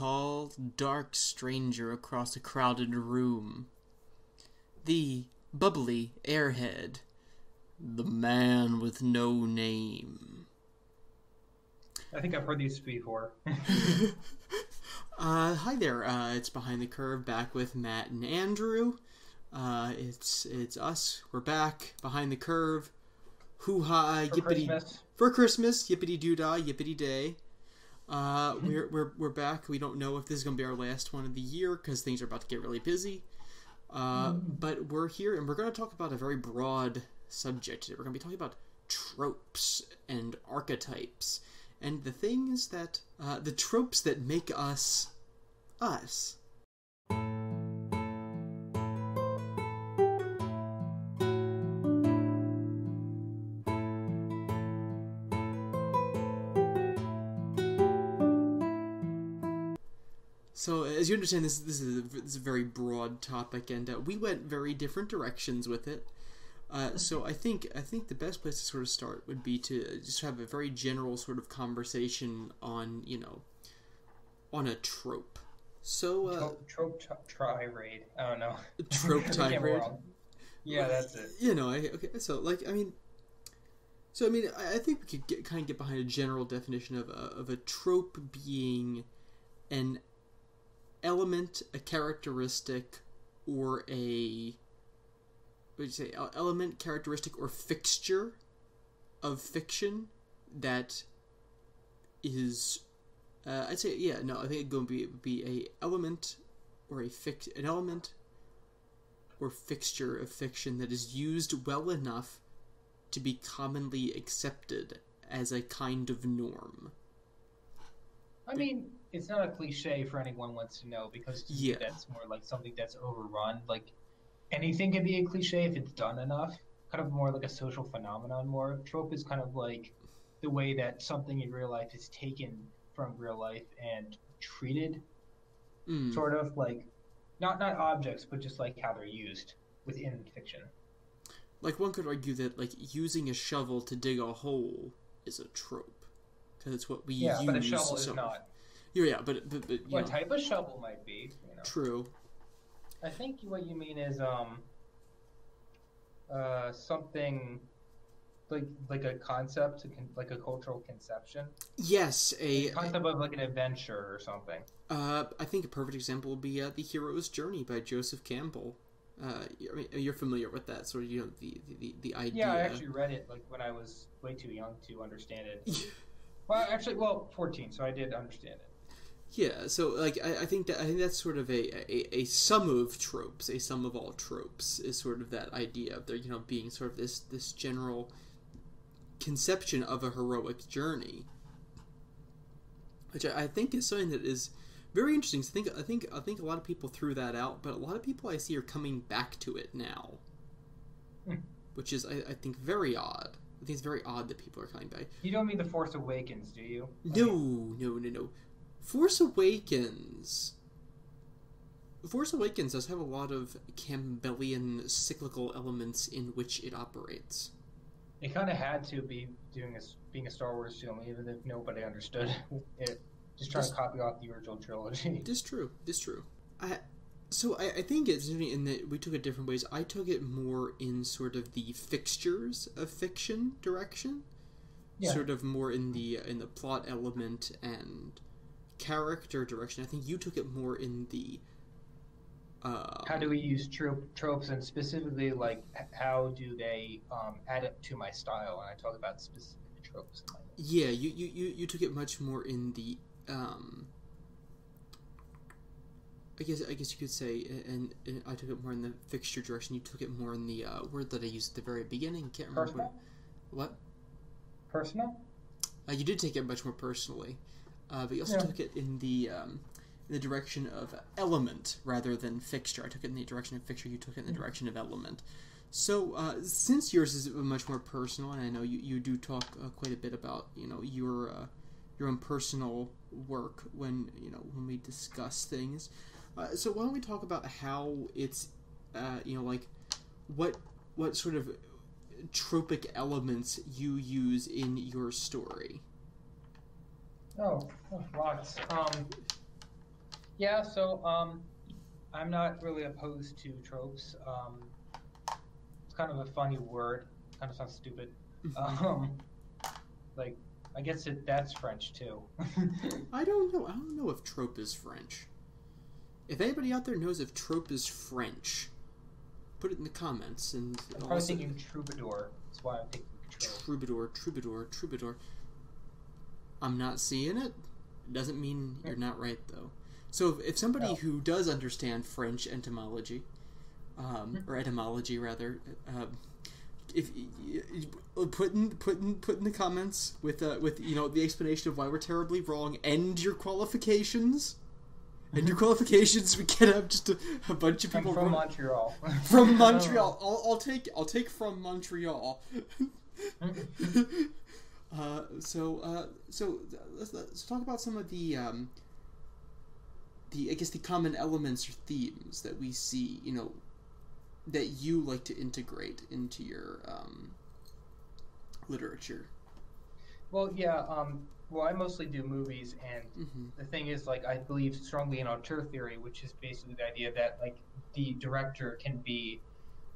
tall, dark stranger across a crowded room. The bubbly airhead. The man with no name. I think I've heard these before. Hi there. It's Behind the Curve, back with Matt and Andrew. It's us. We're back behind the curve. Hoo-ha, For yippity Christmas. for Christmas. Yippity doo-dah, yippity day. We're back. We don't know if this is gonna be our last one of the year because things are about to get really busy. But we're here and we're gonna talk about a very broad subject today. We're gonna be talking about tropes and archetypes and the things that the tropes that make us us. So, as you understand, this is a very broad topic, and we went very different directions with it. So, I think the best place to sort of start would be to just have a very general sort of conversation on on a trope. So, Trope tirade. I don't know. trope I think I'm tirade. wrong. Yeah, that's it. Okay. So, I think we could kind of get behind a general definition of a trope being an element, a characteristic, or element, characteristic, or fixture of fiction that is, I think it's going to be a element or an element or fixture of fiction that is used well enough to be commonly accepted as a kind of norm. I mean, it's not a cliche for anyone wants to know because to me Yeah. that's more like something that's overrun. Like anything can be a cliche if it's done enough. Kind of more like a social phenomenon. More trope is kind of like the way that something in real life is taken from real life and treated, Mm. sort of like not objects, but just like how they're used within fiction. Like, one could argue that, like, using a shovel to dig a hole is a trope. Because it's what we Yeah, use. but a shovel is not. Yeah, but What type of shovel might be, you know. True. I think what you mean is something like a concept, like a cultural conception, Yes, like a concept of like an adventure or something. I think a perfect example would be The Hero's Journey by Joseph Campbell. You're familiar with that sort of, the idea. Yeah, I actually read it like when I was way too young to understand it. Well, actually, 14, so I did understand it. Yeah, so like I think that's sort of a sum of tropes, a sum of all tropes is sort of that idea of there, being sort of this general conception of a heroic journey, which I think is something that is very interesting. So I think a lot of people threw that out, but a lot of people I see are coming back to it now, which is I think very odd. I think it's very odd that people are coming back. You don't mean The Force Awakens, do you? No. Force Awakens does have a lot of Campbellian cyclical elements in which it operates. It kind of had to be being a Star Wars film, even if nobody understood it. Just trying to copy off the original trilogy. This true. I think it's interesting in that we took it different ways. I took it more in sort of the fixtures of fiction direction, sort of more in the plot element and character direction. I think you took it more in the how do we use tropes, and specifically like how do they add up to my style? And I talk about specific tropes in my life. Yeah, you took it much more in the I guess you could say, and I took it more in the fixture direction. You took it more in the word that I used at the very beginning. Can't remember. Personal? What? Personal? You did take it much more personally, but you also took it in the direction of element rather than fixture. I took it in the direction of fixture. You took it in the direction of element. So since yours is much more personal, and I know you do talk quite a bit about your own personal work when we discuss things. So why don't we talk about how it's like what sort of tropic elements you use in your story? Oh, lots. Yeah, so I'm not really opposed to tropes. It's kind of a funny word. Kind of sounds stupid. Mm-hmm. Um, like I guess that's French too. I don't know. I don't know if trope is French. If anybody out there knows if trope is French, put it in the comments. And I'm probably thinking troubadour. That's why I'm thinking trope. Troubadour. I'm not seeing it. It doesn't mean you're not right, though. So if somebody who does understand French etymology, or etymology rather, if put in the comments with the explanation of why we're terribly wrong and your qualifications. And your qualifications, we can have just a bunch of people from Montreal. From Montreal, I'll take from Montreal. So let's talk about some of the I guess the common elements or themes that we see, that you like to integrate into your literature. Well, yeah. Well, I mostly do movies, and the thing is, like, I believe strongly in auteur theory, which is basically the idea that, like, the director can be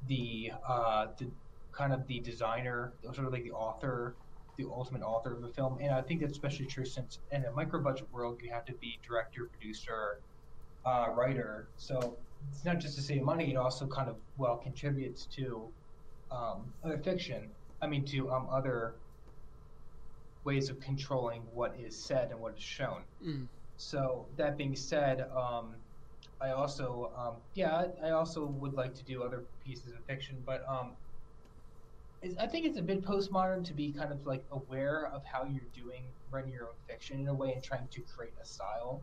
the kind of the designer, sort of like the author, the ultimate author of a film. And I think that's especially true since in a micro-budget world, you have to be director, producer, writer. So it's not just to save money; it also kind of contributes to other fiction. I mean, to other ways of controlling what is said and what is shown. So that being said, I also I also would like to do other pieces of fiction, but I think it's a bit postmodern to be kind of like aware of how you're running your own fiction in a way and trying to create a style.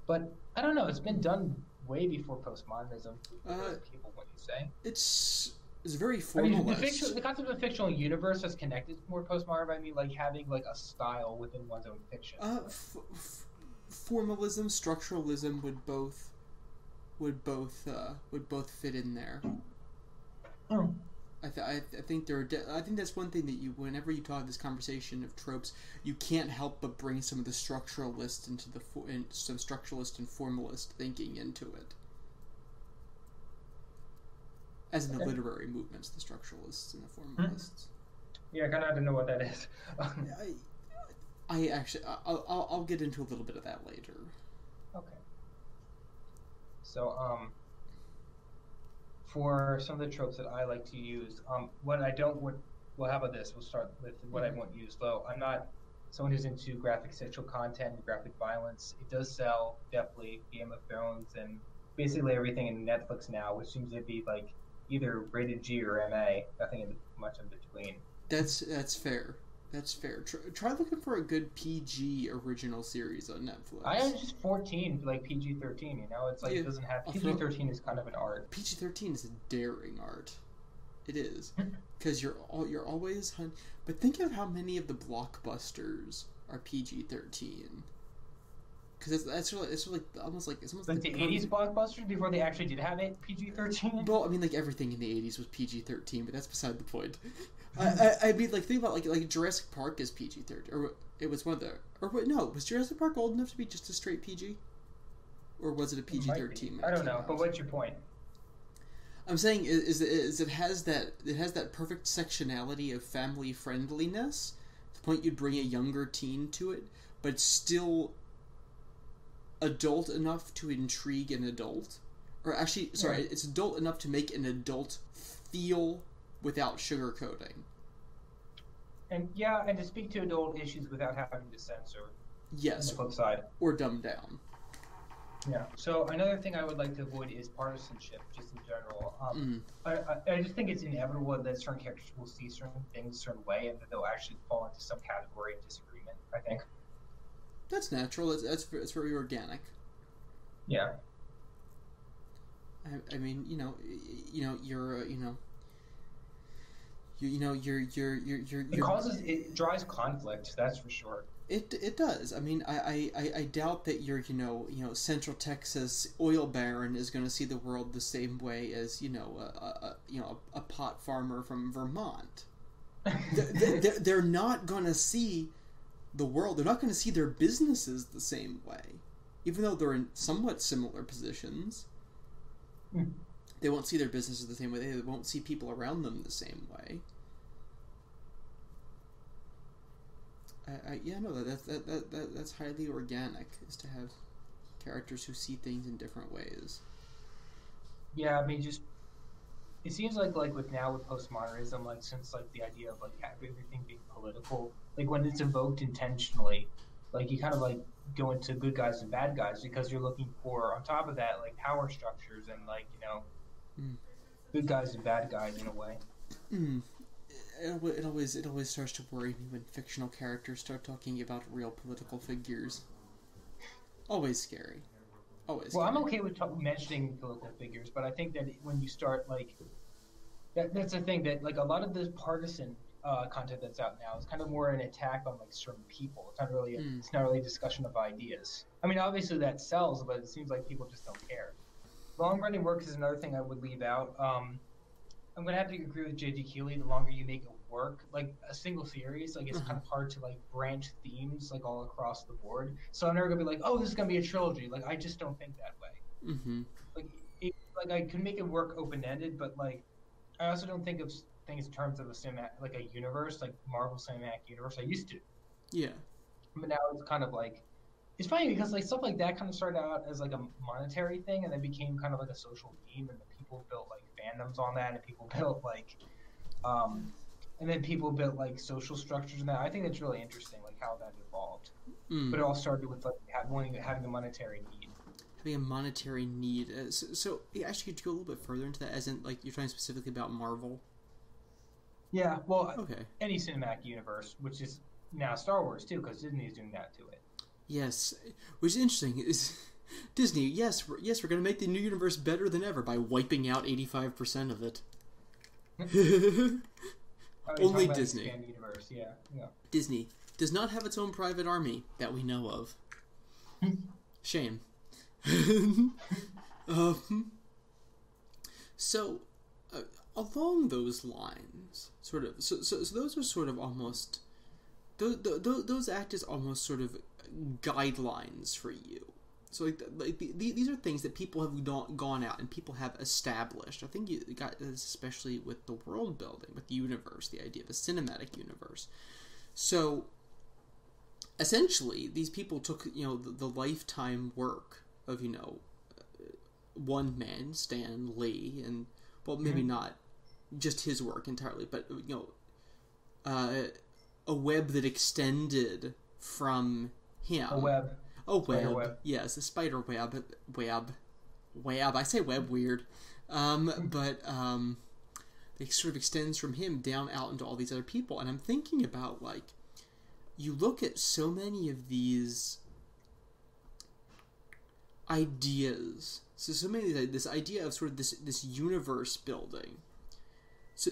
But I don't know, it's been done way before postmodernism. People, what you say? It's very formalist. I mean, the concept of fictional universe is connected more postmodern. I mean, like having like a style within one's own fiction. Formalism, structuralism would both fit in there. I think I think that's one thing that whenever you talk this conversation of tropes, you can't help but bring some of the structuralist some structuralist and formalist thinking into it. As in the literary movements, the structuralists and the formalists. Yeah, I kind of have to know what that is. I actually, I'll get into a little bit of that later. Okay. So, for some of the tropes that I like to use, what I don't would, well, how about this? We'll start with what I won't use. Though I'm not someone who's into graphic sexual content, graphic violence. It does sell, definitely, Game of Thrones and basically everything in Netflix now, which seems to be like either rated G or MA, nothing much in between. That's fair. That's fair. Try looking for a good PG original series on Netflix. I am just 14, like PG-13. It's like it doesn't have PG-13 is kind of an art. PG-13 is a daring art. It is because you're always but think of how many of the blockbusters are PG-13. Because it's really almost like the 80s blockbusters before they actually did have it PG-13. Well, I mean, like everything in the 80s was PG-13, but that's beside the point. I mean, like think about like Jurassic Park is PG-13, or it was one of the, or what? No, was Jurassic Park old enough to be just a straight PG, or was it a PG-13? I don't know, but what's your point? I'm saying is it has that perfect sectionality of family friendliness, to the point you'd bring a younger teen to it, but still adult enough to intrigue an adult, or actually, sorry, it's adult enough to make an adult feel without sugarcoating. And to speak to adult issues without having to censor. Yes. On the flip side. Or dumb down. Yeah. So another thing I would like to avoid is partisanship, just in general. I just think it's inevitable that certain characters will see certain things a certain way, and that they'll actually fall into some category of disagreement, I think. That's natural. That's very organic. Yeah. I mean, you're it drives conflict, that's for sure. It does. I mean, I doubt that your Central Texas oil baron is going to see the world the same way as a pot farmer from Vermont. They're not going to see the world. They're not going to see their businesses the same way. even though they're in somewhat similar positions, they won't see their businesses the same way. They won't see people around them the same way. That's highly organic, is to have characters who see things in different ways. Yeah, I mean, just it seems like with postmodernism, like since like the idea of like everything being political, like when it's invoked intentionally, like you kind of like go into good guys and bad guys because you're looking for on top of that like power structures and like good guys and bad guys in a way. It always starts to worry me when fictional characters start talking about real political figures. Always scary. Always. Well, scary. I'm okay with mentioning political figures, but I think that when you start like that's the thing that like a lot of this partisan content that's out now is kind of more an attack on like certain people. It's not really it's not really a discussion of ideas. I mean, obviously that sells, but it seems like people just don't care. Long running works is another thing I would leave out. I'm gonna have to agree with J.G. Keeley. The longer you make it work, like a single series, like it's kind of hard to like branch themes like all across the board. So I'm never gonna be like, oh, this is gonna be a trilogy. Like I just don't think that way. Like I can make it work open ended, but like I also don't think of things in terms of a universe, like Marvel Cinematic Universe. I used to. Yeah. But now it's kind of like it's funny because like stuff like that kind of started out as like a monetary thing and then became kind of like a social meme, and then people built like fandoms on that, and people built like and then people built like social structures and that. I think that's really interesting, like how that evolved. But it all started with like having a monetary need. Having a monetary need. So actually, could you go a little bit further into that? As in, like, you're talking specifically about Marvel? Yeah, well, okay. Any cinematic universe, which is now Star Wars too, because Disney is doing that to it. Yes, which is interesting. Is Disney? Yes, we're going to make the new universe better than ever by wiping out 85% of it. Only Disney. Universe. Yeah. Disney does not have its own private army that we know of. Shame. So, along those lines, sort of. So those are sort of almost. Those act as almost sort of guidelines for you. So these are things that people have gone out and people have established. I think you got this especially with the world building, with the universe, the idea of a cinematic universe. So essentially, these people took the lifetime work of one man, Stan Lee, and well, maybe not just his work entirely, but a web that extended from him. A web. Oh, web. Yes, a spider web. I say web weird. But it sort of extends from him down out into all these other people. And I'm thinking about, like, you look at so many of these ideas. So many of this idea of sort of this universe building. So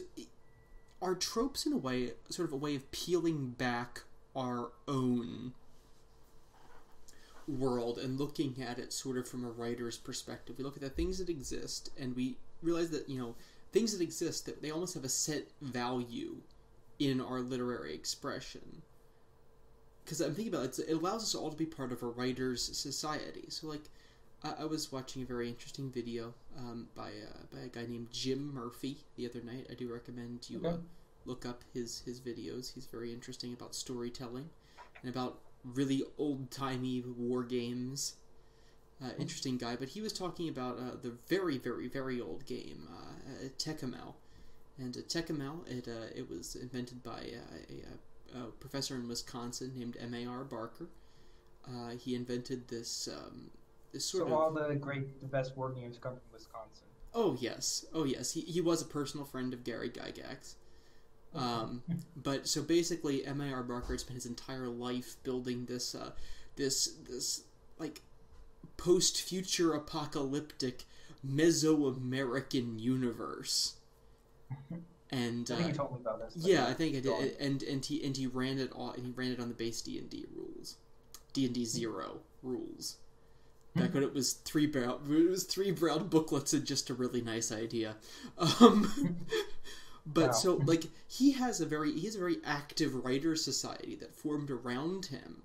are tropes in a way, sort of a way of peeling back our own world and looking at it sort of from a writer's perspective. We look at the things that exist and we realize that, things that exist, that they almost have a set value in our literary expression. Because I'm thinking about it, it allows us all to be part of a writer's society. So, like, I was watching a very interesting video by a guy named Jim Murphy the other night. I do recommend you look up his videos. He's very interesting about storytelling and about really old-timey war games. Interesting guy. But he was talking about the very, very, very old game, Tekkamel. And Tekkamel, it was invented by a professor in Wisconsin named M.A.R. Barker. He invented this sort of... So all the best war games come from Wisconsin. Oh, yes. He was a personal friend of Gary Gygax. But so basically, M.A.R. Barker had spent his entire life building this like post-future apocalyptic Mesoamerican universe. And I think you told me about this. Yeah, I think I did. And he ran it all. And he ran it on the base D&D rules, D&D 0 rules. Back when it was three brown booklets and just a really nice idea. But wow. So, like, he has a very active writer society that formed around him,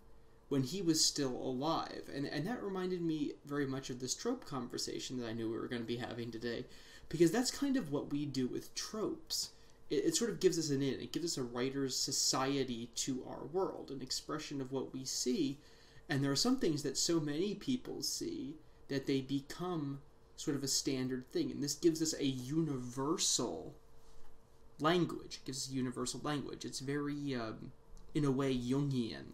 when he was still alive. And that reminded me very much of this trope conversation that I knew we were going to be having today, because that's kind of what we do with tropes. It sort of gives us an in. It gives us a writer's society to our world, an expression of what we see. And there are some things that so many people see that they become sort of a standard thing. And this gives us a universal language. It gives us a universal language. It's very, in a way, Jungian.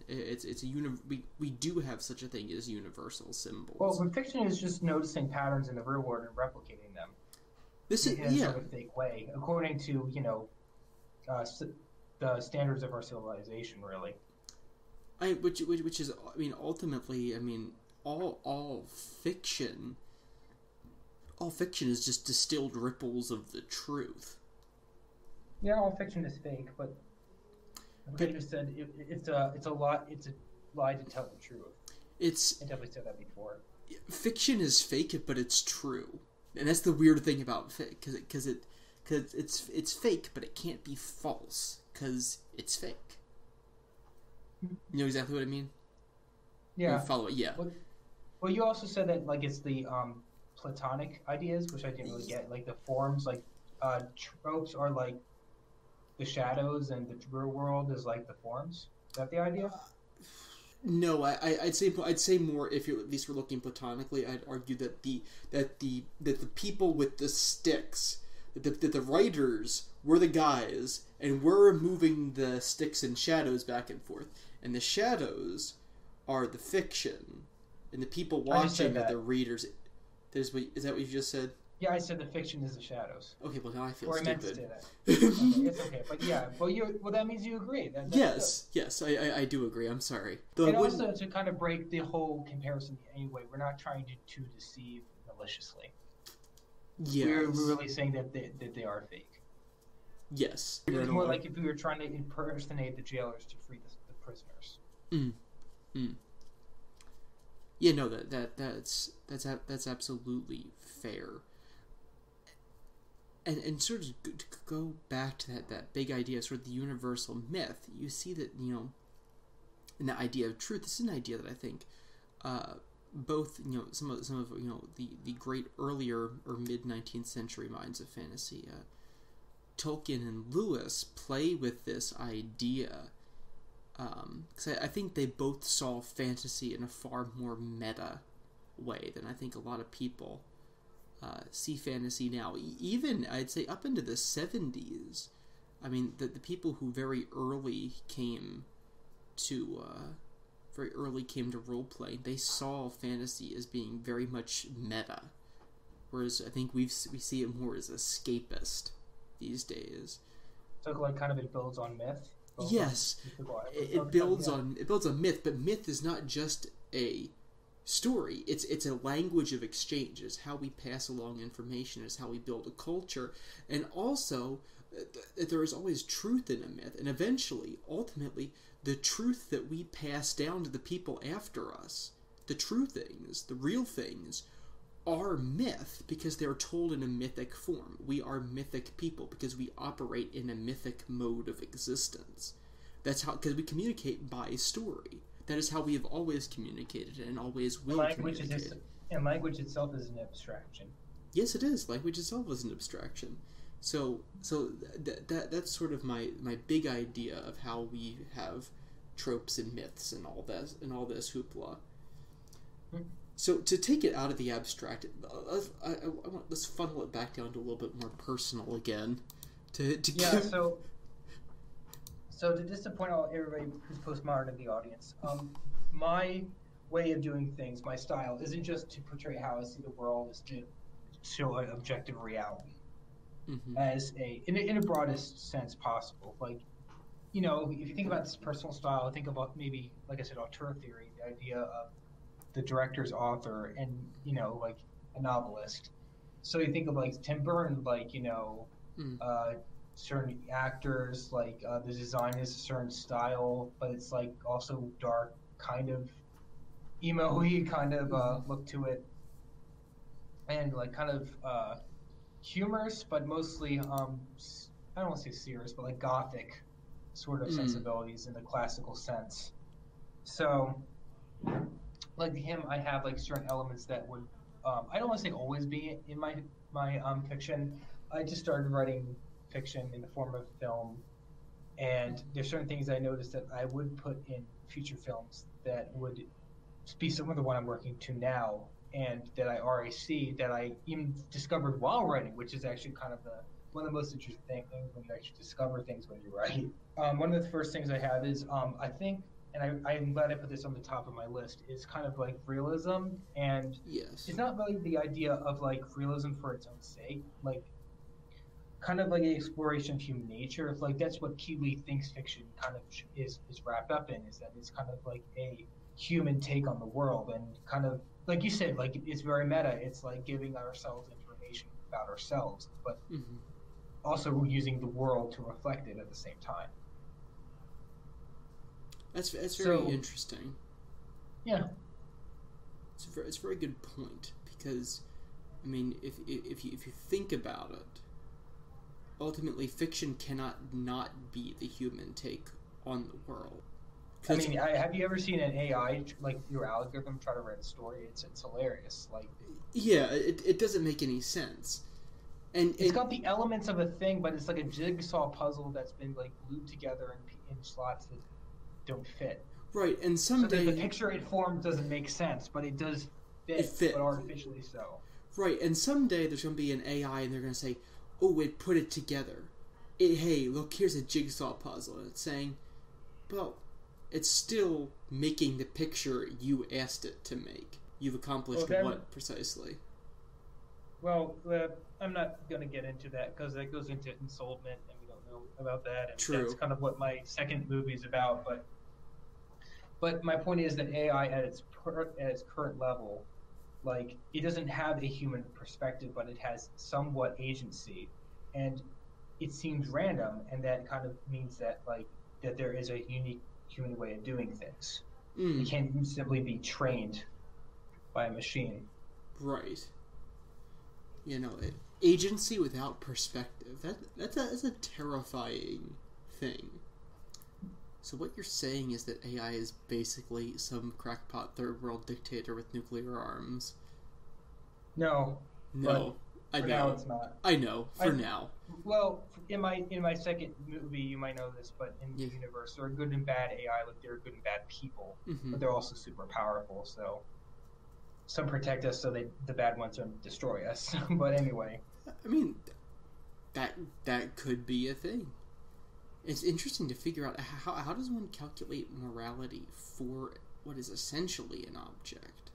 We do have such a thing as universal symbols. Well, but fiction is just noticing patterns in the real world and replicating them. This is in a sort of fake way, according to the standards of our civilization, really. Which is, I mean, ultimately, I mean, all fiction is just distilled ripples of the truth. Yeah, all fiction is fake, but like I just said, it's a lie to tell the truth. I definitely said that before. Fiction is fake, but it's true. And that's the weird thing about fake, because it's fake, but it can't be false because it's fake. You know exactly what I mean? Yeah. You follow it, yeah. Well, you also said that like it's the Platonic ideas, which I didn't really get. Like the forms, like tropes are like the shadows, and the real world is like the forms. Is that the idea? No, I'd say more, if you're at least we're looking platonically, I'd argue that the people with the sticks, that the writers were the guys, and we're moving the sticks and shadows back and forth, and the shadows are the fiction, and the people watching are the readers. Is that what you just said? Yeah, I said the fiction is the shadows. Okay, well now I feel or stupid. I meant to say that. Okay, it's okay, but yeah, well that means you agree. Yes, I do agree. I'm sorry. And also to kind of break the whole comparison anyway, we're not trying to deceive maliciously. Yes. We're really saying that they are fake. Yes. It's more like if we were trying to impersonate the jailers to free the prisoners. Yeah, no, that's absolutely fair. And sort of to go back to that big idea, sort of the universal myth, you see that, in the idea of truth, this is an idea that I think both, some of the great earlier or mid-19th century minds of fantasy, Tolkien and Lewis, play with this idea. Because I think they both saw fantasy in a far more meta way than I think a lot of people see fantasy now. Even, I'd say, up into the 70s. I mean, the people who very early came to role-playing, they saw fantasy as being very much meta. Whereas I think we see it more as escapist these days. So like kind of it builds on myth? Yes, it builds on myth, but myth is not just a story. It's a language of exchange. It's how we pass along information. It's how we build a culture, and also there is always truth in a myth. And eventually, ultimately, the truth that we pass down to the people after us, the true things, the real things, are myth because they're told in a mythic form. We are mythic people because we operate in a mythic mode of existence. That's how, because we communicate by story. That is how we have always communicated and always will communicate. And language itself is an abstraction. Yes, it is. Language itself is an abstraction. So that's sort of my big idea of how we have tropes and myths and all this hoopla. So to take it out of the abstract, let's funnel it back down to a little bit more personal again. So to disappoint everybody who's postmodern in the audience, my way of doing things, my style, isn't just to portray how I see the world, is to show an objective reality, as in a broadest sense possible. Like, if you think about this personal style, think about maybe, like I said, auteur theory, the idea of the director's author and, like a novelist. So you think of like Tim Burton, like, certain actors, like the design is a certain style, but it's like also dark, kind of emo-y kind of look to it, and like kind of humorous, but mostly I don't want to say serious, but like gothic sort of sensibilities in the classical sense. So like him, I have like certain elements that would I don't want to say always be in my fiction. I just started writing fiction in the form of film, and there's certain things I noticed that I would put in future films that would be similar to the one I'm working to now, and that I already see that I even discovered while writing, which is actually kind of the one of the most interesting things when you actually discover things when you write. One of the first things I have is I think, and I'm glad I put this on the top of my list, is kind of like realism, and Yes. it's not really the idea of like realism for its own sake, like kind of like an exploration of human nature. If like that's what Keeley thinks fiction kind of is wrapped up in, is that it's kind of like a human take on the world, and kind of like you said, like it's very meta. It's like giving ourselves information about ourselves, but Mm-hmm. also using the world to reflect it at the same time. That's very interesting. Yeah. It's a very good point, because, I mean, if you think about it, ultimately fiction cannot not be the human take on the world. I mean, have you ever seen an AI like your algorithm try to write a story? It's hilarious. Like, yeah, it doesn't make any sense, and it's got the elements of a thing, but it's like a jigsaw puzzle that's been like glued together in slots that don't fit. Right, and someday so the picture it formed doesn't make sense, but it does fit, but artificially so. Right, and someday there's going to be an AI, and they're going to say, "Oh, it put it together. Hey, look, here's a jigsaw puzzle." And it's saying, "Well, it's still making the picture you asked it to make. You've accomplished what precisely?" Well, I'm not going to get into that because that goes into ensoulment, and we don't know about that. And True. That's kind of what my second movie is about, But my point is that AI at its current level, like it doesn't have a human perspective, but it has somewhat agency, and it seems random, and that kind of means that like that there is a unique human way of doing things. It can't simply be trained by a machine. Right. You know, agency without perspective. That's a terrifying thing. So what you're saying is that AI is basically some crackpot third world dictator with nuclear arms. No. I know. Now it's not. I know. For now. Well, in my second movie, you might know this, but in the universe, there are good and bad AI. Like there are good and bad people, but they're also super powerful. So some protect us, so the bad ones don't destroy us. But anyway, I mean, that could be a thing. It's interesting to figure out how does one calculate morality for what is essentially an object.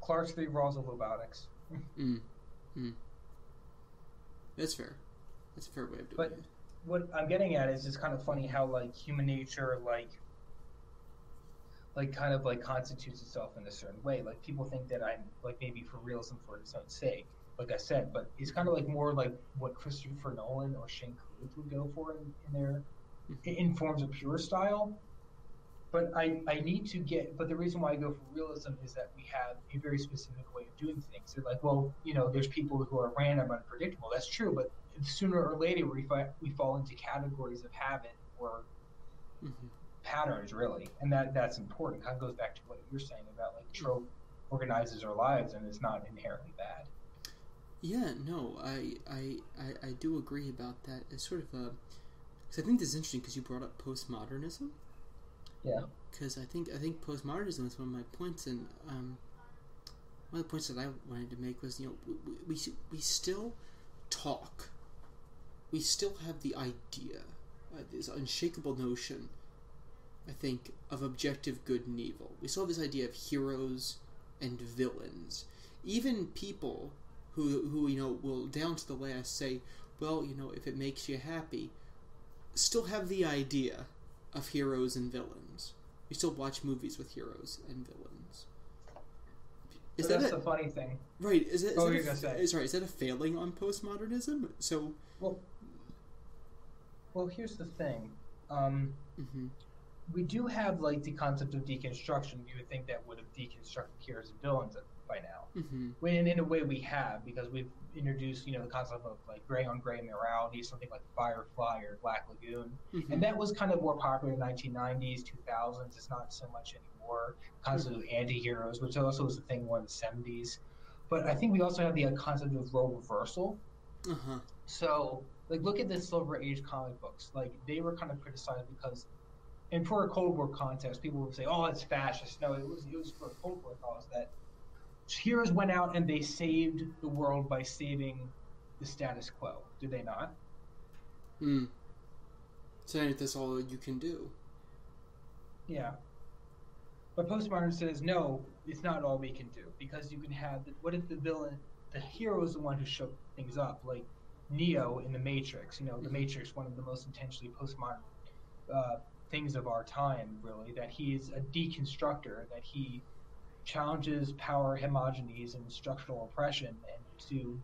Clark's three laws of robotics. That's fair. That's a fair way of doing it. But what I'm getting at is just kind of funny how like human nature like kind of like constitutes itself in a certain way. Like people think that I'm like maybe for realism for its own sake, like I said, but it's kind of like more like what Christopher Nolan or Shane Carruth would go for in forms of pure style. But I need to get. But the reason why I go for realism is that we have a very specific way of doing things. They're like, well, you know, there's people who are random, unpredictable. That's true, but sooner or later we fall into categories of habit or patterns, really, and that's important. Kind of goes back to what you're saying about like trope organizes our lives and is not inherently bad. Yeah, no, I do agree about that. It's sort of because I think this is interesting because you brought up postmodernism. Yeah. Because I think postmodernism is one of my points, and one of the points that I wanted to make was, you know, we still talk. We still have the idea, this unshakable notion, I think, of objective good and evil. We still have this idea of heroes and villains. Even people who you know will down to the last say, well, you know, if it makes you happy, still have the idea of heroes and villains. We still watch movies with heroes and villains. That's the funny thing, right? Is that a failing on postmodernism? So, well, here's the thing. We do have like the concept of deconstruction. You would think that would have deconstructed heroes and villains by now. Mm-hmm. When in a way we have, because we've introduced, the concept of like gray on gray morality, something like Firefly or Black Lagoon, Mm-hmm. and that was kind of more popular in the 1990s, 2000s. It's not so much anymore. Concept of anti-heroes, which also was a thing more in the 70s. But I think we also have the concept of role reversal. Uh-huh. So, like, look at the Silver Age comic books. Like, they were kind of criticized because, and for a Cold War context, people would say, "Oh, it's fascist." No, it was for a Cold War cause that heroes went out and they saved the world by saving the status quo. Did they not? Hmm. Saying that's all you can do. Yeah. But postmodern says, no, it's not all we can do, because you can have. What if the villain, the hero, is the one who shook things up, like Neo in the Matrix? The Matrix, one of the most intentionally postmodern things of our time, really. That he is a deconstructor. That he challenges power homogenies and structural oppression, and to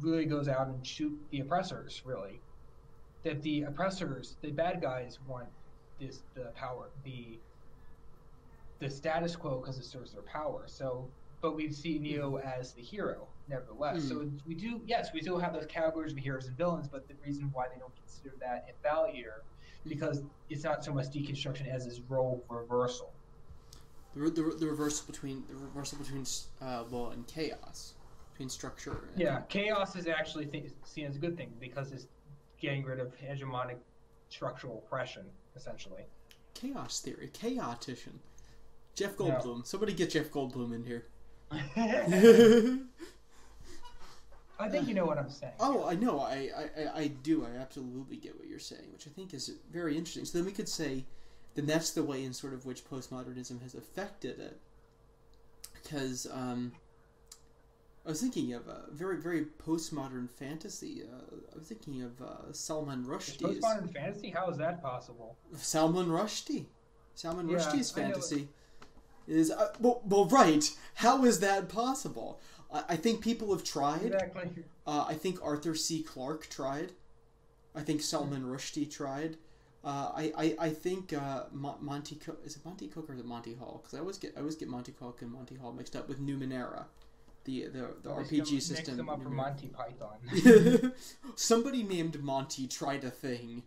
really goes out and shoot the oppressors. Really, that the oppressors, the bad guys, want the power, the status quo because it serves their power. So, but we see Neo as the hero, nevertheless. So we do have those categories of heroes and villains, but the reason why they don't consider that invalid here, because it's not so much deconstruction as is role reversal. The reversal between law and chaos, between structure. And chaos is actually seen as a good thing because it's getting rid of hegemonic structural oppression, essentially. Chaos theory, chaotician. Jeff Goldblum. Yeah. Somebody get Jeff Goldblum in here. I think you know what I'm saying. Oh, I know. I do. I absolutely get what you're saying, which I think is very interesting. So then we could say, then that's the way in sort of which postmodernism has affected it. Because I was thinking of a very, very postmodern fantasy. I was thinking of Salman Rushdie. Postmodern fantasy? How is that possible? Salman Rushdie. Salman Rushdie's fantasy is well, right. How is that possible? I think people have tried. Exactly. I think Arthur C. Clarke tried. I think Salman Rushdie tried. I think Monty Cook, is it Monty Cook or is it Monty Hall? Because I always get Monty Cook and Monty Hall mixed up with Numenera, the RPG system. Mix them up for Monty Python. Somebody named Monty tried a thing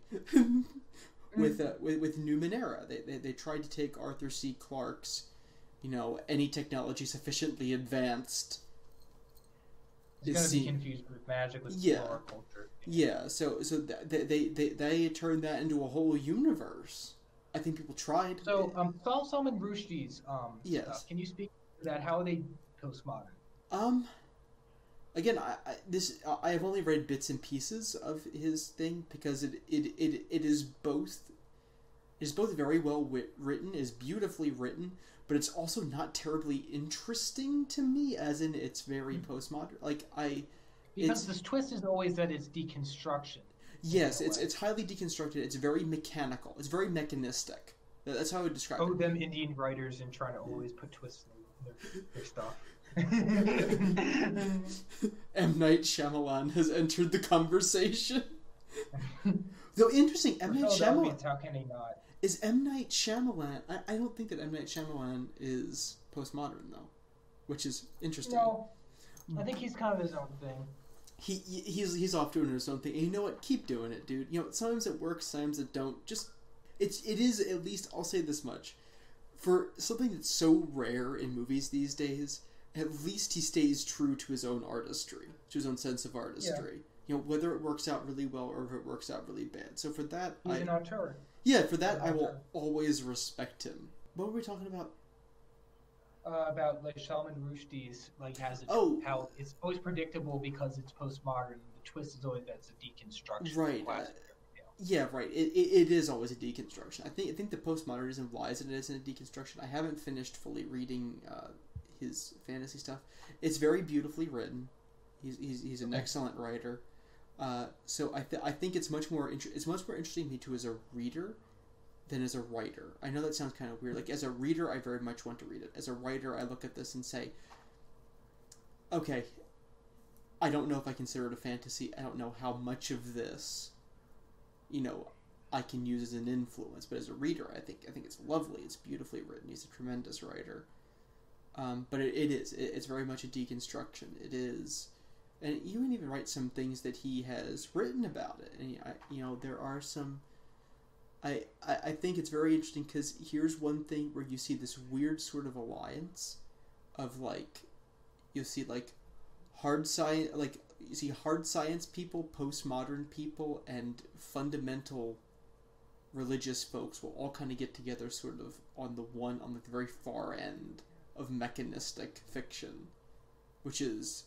with Numenera. They tried to take Arthur C. Clarke's, any technology sufficiently advanced. It's going to be confused with magic, with horror culture. Yeah, so they turned that into a whole universe. I think people tried. So, Salman Rushdie's stuff. Can you speak to that? How are they postmodern? Again, I have only read bits and pieces of his thing because it is both. It is both very well written, is beautifully written, but it's also not terribly interesting to me, as in it's very postmodern. Because this twist is always that it's deconstruction. Yes, it's highly deconstructed. It's very mechanical. It's very mechanistic. That's how I would describe it. Oh, them Indian writers and trying to always put twists in their stuff. M. Night Shyamalan has entered the conversation. Though interesting, M. Night Shyamalan. How can he not? Is M. Night Shyamalan... I don't think that M. Night Shyamalan is postmodern, though. Which is interesting. No. I think he's kind of his own thing. He's off doing his own thing. And you know what? Keep doing it, dude. Sometimes it works, sometimes it don't. It is, at least, I'll say this much. For something that's so rare in movies these days, at least he stays true to his own artistry. To his own sense of artistry. Yeah. Whether it works out really well or if it works out really bad. So for that... He's an auteur. Yeah, for that I will always respect him. What were we talking about? About Salman Rushdie's how it's always predictable because it's postmodern. The twist is always that it's a deconstruction. Right. Yeah, right. It is always a deconstruction. I think the postmodernism lies in it as in a deconstruction. I haven't finished fully reading his fantasy stuff. It's very beautifully written. He's an excellent writer. So I think it's much more interesting to me too as a reader than as a writer. I know that sounds kind of weird. Like, as a reader, I very much want to read it. As a writer, I look at this and say, okay, I don't know if I consider it a fantasy. I don't know how much of this, I can use as an influence. But as a reader, I think it's lovely. It's beautifully written. He's a tremendous writer. But it's very much a deconstruction. It is, and you can even write some things that he has written about it. And there are some. I think it's very interesting because here's one thing where you see this weird sort of alliance of like, you'll see like hard science, like you see hard science people, postmodern people, and fundamental religious folks will all kind of get together sort of on the very far end of mechanistic fiction, which is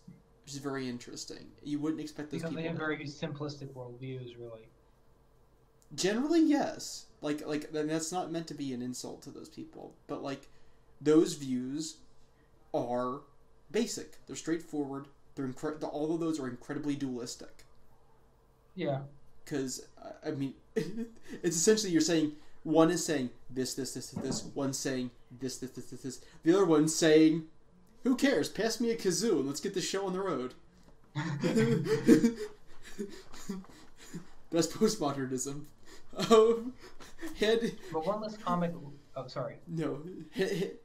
very interesting. You wouldn't expect those because people they have very simplistic worldviews, really. Generally, yes. Like, and that's not meant to be an insult to those people, but like, those views are basic. They're straightforward. All of those are incredibly dualistic. Yeah. Because I mean, it's essentially you're saying one is saying this, one's saying this. The other one's saying, "Who cares? Pass me a kazoo and let's get this show on the road." That's postmodernism. But one less comic. Oh, sorry. No,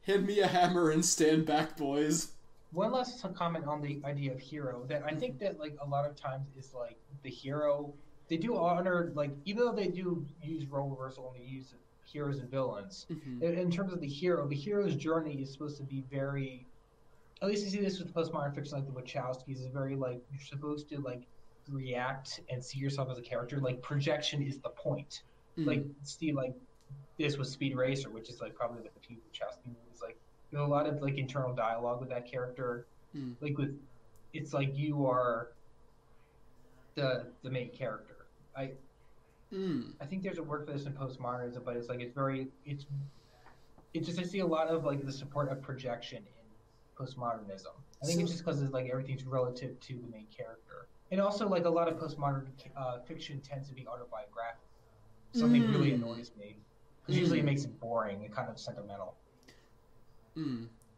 hand me a hammer and stand back, boys. One last comment on the idea of hero. That I think that like a lot of times is like the hero. They do honor, like, even though they do use role reversal and they use heroes and villains, in terms of the hero's journey is supposed to be very, at least you see this with postmodern fiction like the Wachowskis, is very, like, you're supposed to, like, react and see yourself as a character. Like, projection is the point. Like, see, like, this was Speed Racer, which is, like, probably like a few Wachowski movies. Like, there's a lot of, like, internal dialogue with that character. Like, it's like you are the main character. I think there's a word for this in postmodernism, but it's like it's just I see a lot of like the support of projection in postmodernism. I think it's just because it's like everything's relative to the main character, and also like a lot of postmodern fiction tends to be autobiographical. Something really annoys me because usually it makes it boring and kind of sentimental.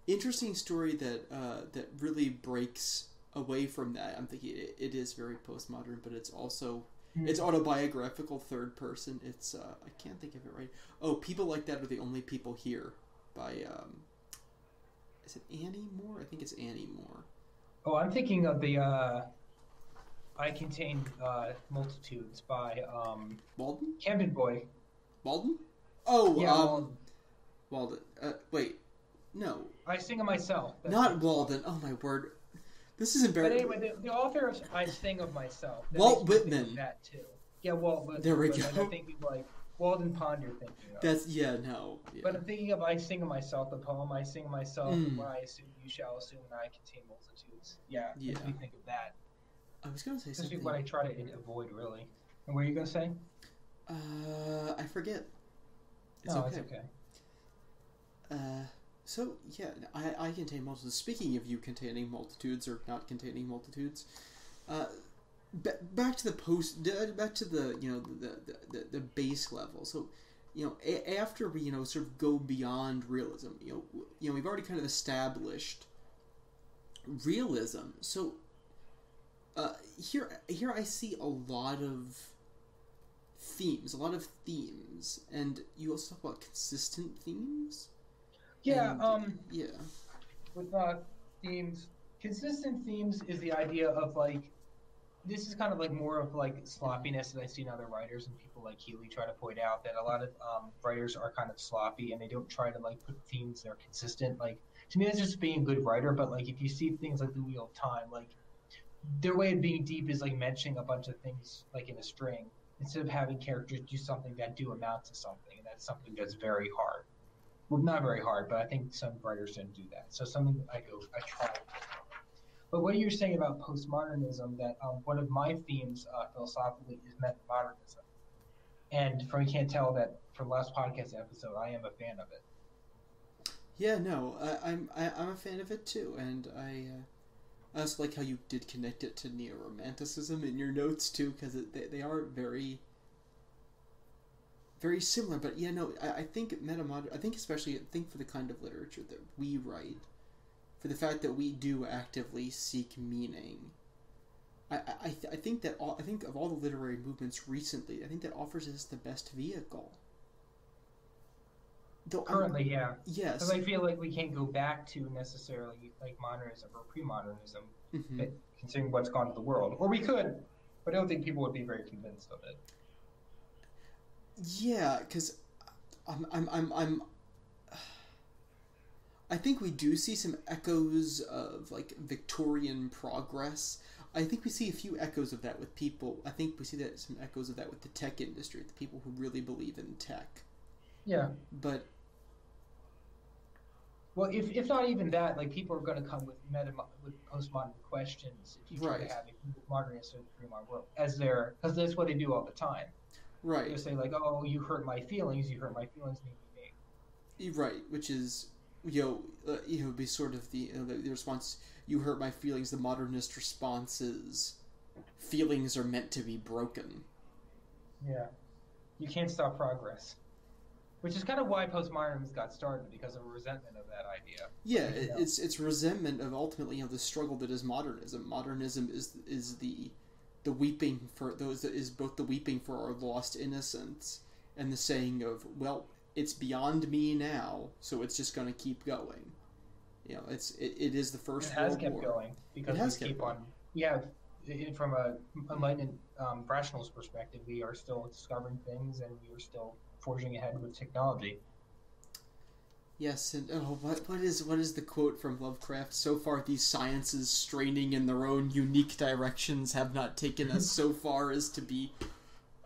Interesting story that really breaks away from that. I'm thinking it is very postmodern, but it's also. It's autobiographical, third person. It's I can't think of it right. Oh, People Like That Are the Only People Here by is it Annie Moore? I think it's Annie Moore. Oh, I'm thinking of the I Contain Multitudes by Walden? Camden Boy. Walden? Oh, yeah, Walden. Wait. No. I Sing of Myself. Not Walden. Oh my word. This is embarrassing. But anyway, the author of I Sing of Myself. Walt Whitman. That too. Yeah, Walt Whitman. There we go. Like, I'm thinking like Walden Pond. You're thinking of. That's no. Yeah. But I'm thinking of I Sing of Myself, the poem I Sing of Myself. When I assume you shall assume, and I contain multitudes. Yeah. Makes me think of that. I was gonna say something. This is what I try to avoid, really. And what are you gonna say? I forget. It's okay. So, yeah, I contain multitudes. Speaking of you containing multitudes or not containing multitudes, back to the base level. So, after we, sort of go beyond realism, we've already kind of established realism. So, here I see a lot of themes, and you also talk about consistent themes. Yeah, yeah. With themes, consistent themes is the idea of like, this is kind of like more of like sloppiness that I see in other writers, and people like Healy try to point out that a lot of writers are kind of sloppy and they don't try to like put themes that are consistent. Like, to me, that's just being a good writer. But like, if you see things like The Wheel of Time, like their way of being deep is like mentioning a bunch of things like in a string instead of having characters do something that do amount to something, and that's something that's very hard. Well, not very hard, but I think some writers didn't do that. So something I try. But what you're saying about postmodernism, that one of my themes philosophically is metamodernism. And you can't tell that from last podcast episode, I am a fan of it. Yeah, no, I'm a fan of it too, and I also like how you did connect it to neo-romanticism in your notes too, because they are very, very similar. But yeah, no, I think especially for the kind of literature that we write, for the fact that we do actively seek meaning. I think of all the literary movements recently, I think that offers us the best vehicle. Though Currently, yeah. yes, Because I feel like we can't go back to necessarily like modernism or pre-modernism, mm-hmm. but considering what's gone to the world. Or we could, but I don't think people would be very convinced of it. Yeah, because I'm I think we do see some echoes of like Victorian progress. I think we see a few echoes of that with people. I think we see that some echoes of that with the tech industry, the people who really believe in tech. Yeah. But well, if not even that, like people are going to come with with postmodern questions if you try right, to have a modernist or the pre-modern world as their because that's what they do all the time. right, They say like, "Oh, you hurt my feelings. You hurt my feelings. Need me." right, which is be sort of the response. You hurt my feelings. The modernist response is, feelings are meant to be broken. Yeah, you can't stop progress. Which is kind of why postmodernism got started, because of a resentment of that idea. Yeah, it's resentment of ultimately the struggle that is modernism. Modernism is the weeping for those that is both the weeping for our lost innocence and the saying of, well, it's beyond me now, so it's just going to keep going. It is the first It has World kept War. going because we keep on. We have, from a enlightened rationalist perspective, we are still discovering things and we are still forging ahead with technology. Yes, and what is the quote from Lovecraft? So far, these sciences, straining in their own unique directions, have not taken us so far as to be.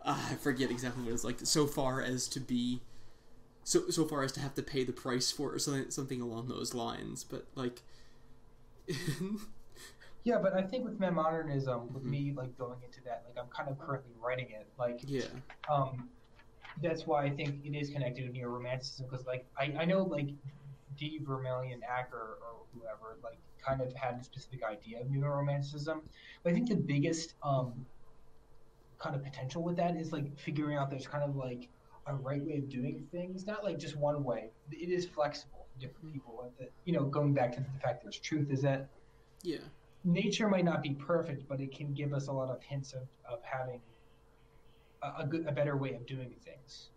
I forget exactly what it's like. So far as to be. So far as to have to pay the price for it, or something along those lines. But like. Yeah, but I think with modernism, with me like going into that, like I'm kind of currently writing it, like yeah. That's why I think it is connected to neo-romanticism, because like I know like D. Vermilion Acker or whoever like kind of had a specific idea of neo-romanticism, but I think the biggest kind of potential with that is like figuring out there's kind of like a right way of doing things, not like just one way. It is flexible for different people. Going back to the fact there's truth is that nature might not be perfect, but it can give us a lot of hints of having a better way of doing things.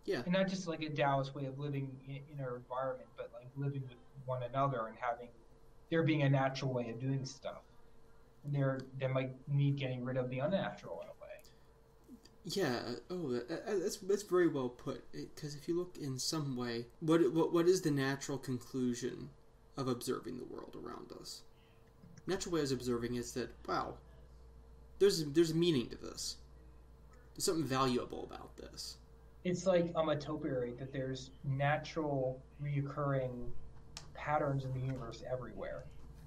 Yeah. And not just like a Taoist way of living in our environment, but like living with one another and having there being a natural way of doing stuff. And there might need getting rid of the unnatural in a way. Yeah. Oh, that's very well put. Because if you look in some way, what is the natural conclusion of observing the world around us? Natural way of observing is that, wow, there's a meaning to this. There's something valuable about this. It's like a topiary that there's natural reoccurring patterns in the universe everywhere.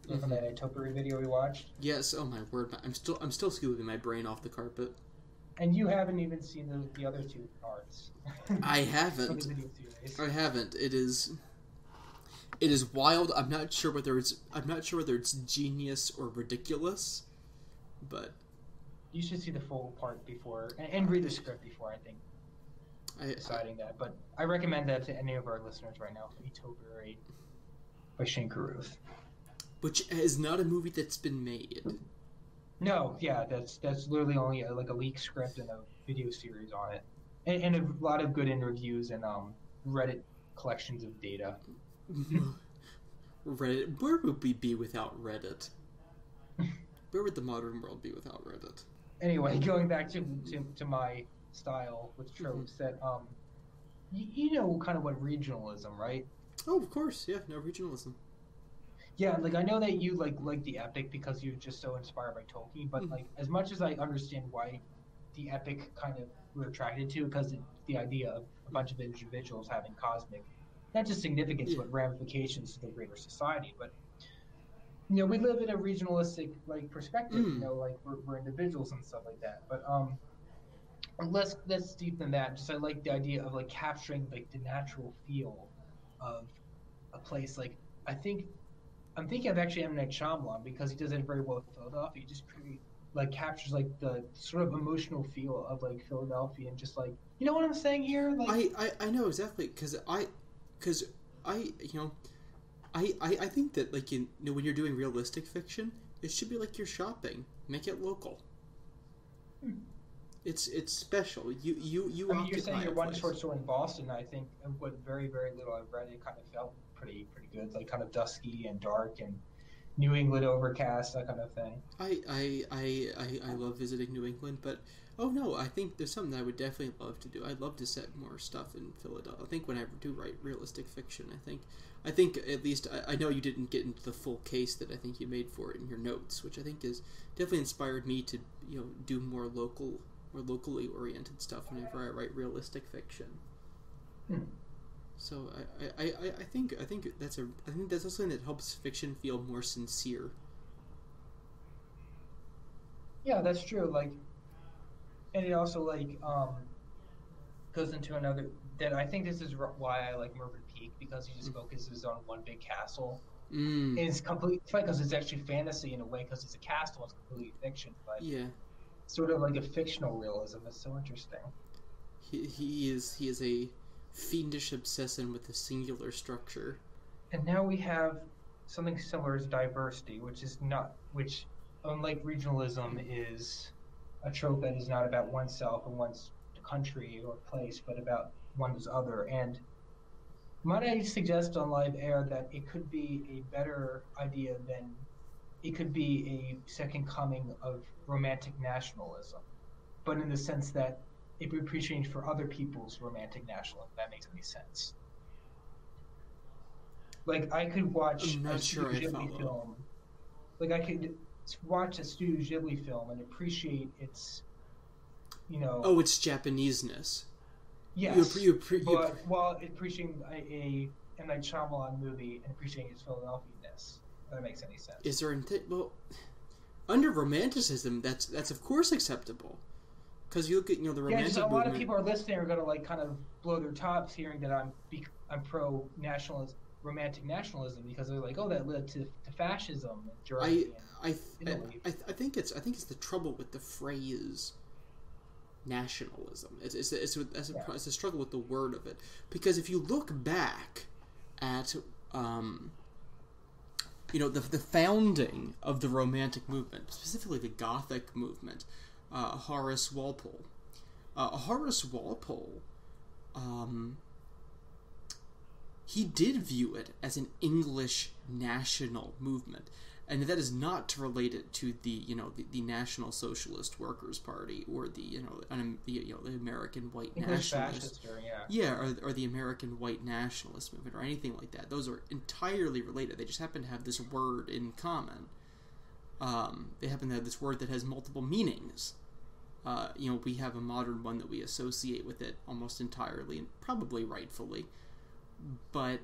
From that topiary video we watched. Yes. Oh my word! I'm still scooping my brain off the carpet. And you haven't even seen the other two parts. I haven't. I haven't. It is wild. I'm not sure whether it's genius or ridiculous, but. You should see the full part before, and read the script before, I think, deciding that. But I recommend that to any of our listeners right now, A Topiary by Shane Carruth. Which is not a movie that's been made. No, yeah, that's literally only a leak script and a video series on it. And a lot of good interviews and Reddit collections of data. Reddit? Where would we be without Reddit? Where would the modern world be without Reddit? Anyway, going back to my style with tropes, that you know kind of what regionalism, right? Oh, of course, yeah, no regionalism. Yeah, like I know that you like the epic because you're just so inspired by Tolkien, but like as much as I understand why the epic kind of we're attracted to, because the idea of a bunch of individuals having cosmic, not just significance, but ramifications to the greater society, but. We live in a regionalistic perspective. Like we're individuals and stuff like that. But less deep than that. Just I like the idea of like capturing like the natural feel of a place. Like I'm thinking of actually M. Night Shyamalan because he does it very well with Philadelphia. He just captures like the sort of emotional feel of like Philadelphia and just like you know what I'm saying here. Like I know exactly because I think that when you're doing realistic fiction, it should be like you're shopping. Make it local. It's special. You I mean, you're saying occupy your a one place. short story in Boston. I think what very little I've read, it kind of felt pretty good, like kind of dusky and dark and New England overcast, that kind of thing. I love visiting New England, but oh no, I think there's something I would definitely love to do. I'd love to set more stuff in Philadelphia. I think when I do write realistic fiction, I think at least I know you didn't get into the full case that I think you made for it in your notes, which I think has definitely inspired me to do more locally oriented stuff whenever I write realistic fiction. Hmm. So I think that's something that helps fiction feel more sincere. Yeah, that's true. Like, and it also goes into another that I think this is why I like Mervyn Peake, because he just focuses on one big castle. Mm. And it's complete. It's funny because it's actually fantasy in a way because it's a castle. It's completely fiction, but Yeah, sort of like a fictional realism. It's so interesting. he is a fiendish obsession with the singular structure. And now we have something similar as diversity, which unlike regionalism is a trope that is not about oneself and one's country or place, but about one's other. And might I suggest on live air that it could be a better idea than it could be a second coming of romantic nationalism, but in the sense that it would be appreciated for other people's romantic nationalism. If that makes any sense. Like I could watch I'm not sure I Ghibli follow. film. Like I could watch a Studio Ghibli film and appreciate its, Oh, it's Japaneseness. yes, but while appreciating a M. Night Shyamalan movie and appreciating its Philadelphia-ness. If that makes any sense. Is there well, under romanticism, that's of course acceptable, because you look at the romantic just a lot movement. of people are listening are going to kind of blow their tops hearing that I'm pro nationalist romantic nationalism, because they're like, oh, that led to fascism in Germany and Italy. I think it's the trouble with the phrase nationalism. It's a struggle with the word of it, because if you look back at the founding of the Romantic movement, specifically the Gothic movement, Horace Walpole. Horace Walpole, he did view it as an English national movement, and that is not to relate it to the National Socialist Workers Party or the American white English nationalist, fascist, or the American white nationalist movement or anything like that. Those are entirely related. They just happen to have this word in common. They happen to have this word that has multiple meanings. We have a modern one that we associate with it almost entirely, and probably rightfully. But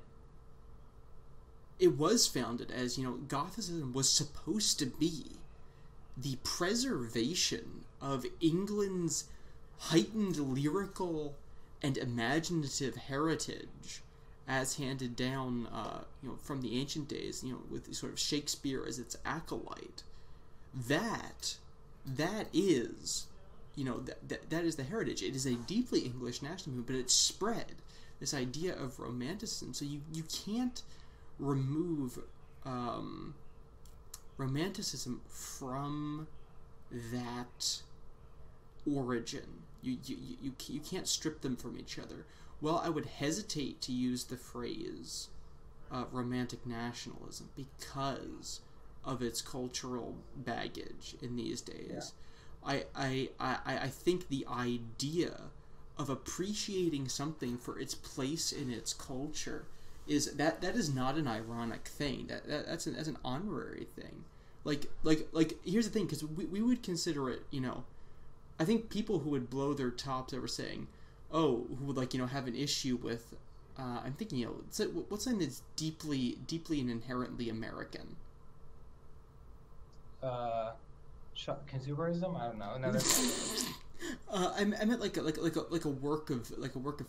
it was founded as, Gothicism was supposed to be the preservation of England's heightened lyrical and imaginative heritage as handed down, from the ancient days, with sort of Shakespeare as its acolyte. That is, that is the heritage. It is a deeply English national movement, but it's spread. This idea of romanticism. So you can't remove romanticism from that origin. You can't strip them from each other. Well, I would hesitate to use the phrase romantic nationalism because of its cultural baggage in these days. Yeah. I think the idea of appreciating something for its place in its culture is that is not an ironic thing. That's an honorary thing. Like here's the thing, because we would consider it, I think people who would blow their tops over saying, who would have an issue with I'm thinking, what's something that's deeply and inherently American? Consumerism? I don't know. Another. I meant like a work of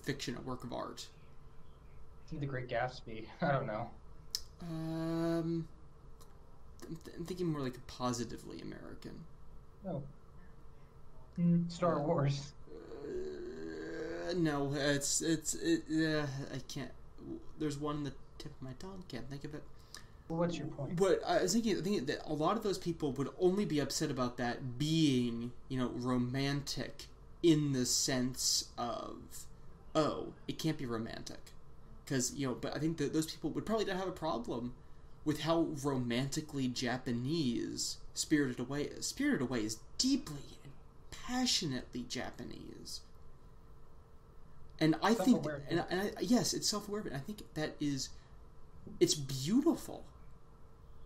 fiction, a work of art. The Great Gatsby. I don't know. I'm thinking more like positively American. Oh. Star Wars. No, I can't. There's one on the tip of my tongue. Can't think of it. Well, what's your point? But I was thinking that a lot of those people would only be upset about that being, romantic in the sense of, oh, it can't be romantic. Because, but I think that those people would probably not have a problem with how romantically Japanese Spirited Away is. Spirited Away is deeply and passionately Japanese. And I think, yes, it's self-aware, but I think that is, it's beautiful.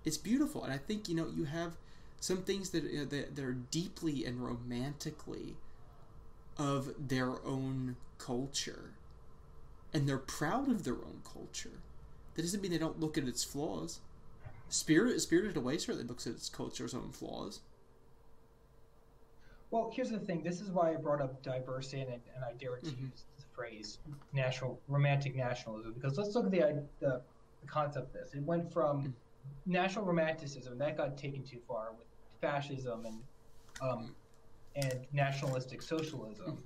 It's beautiful. And I think, you have some things that, that are deeply and romantically of their own culture. And they're proud of their own culture. That doesn't mean they don't look at its flaws. Spirited Away certainly looks at its culture's own flaws. Well, here's the thing. This is why I brought up diversity, and I dare to use the phrase romantic nationalism, because let's look at the concept of this. It went from national romanticism, that got taken too far with fascism and nationalistic socialism.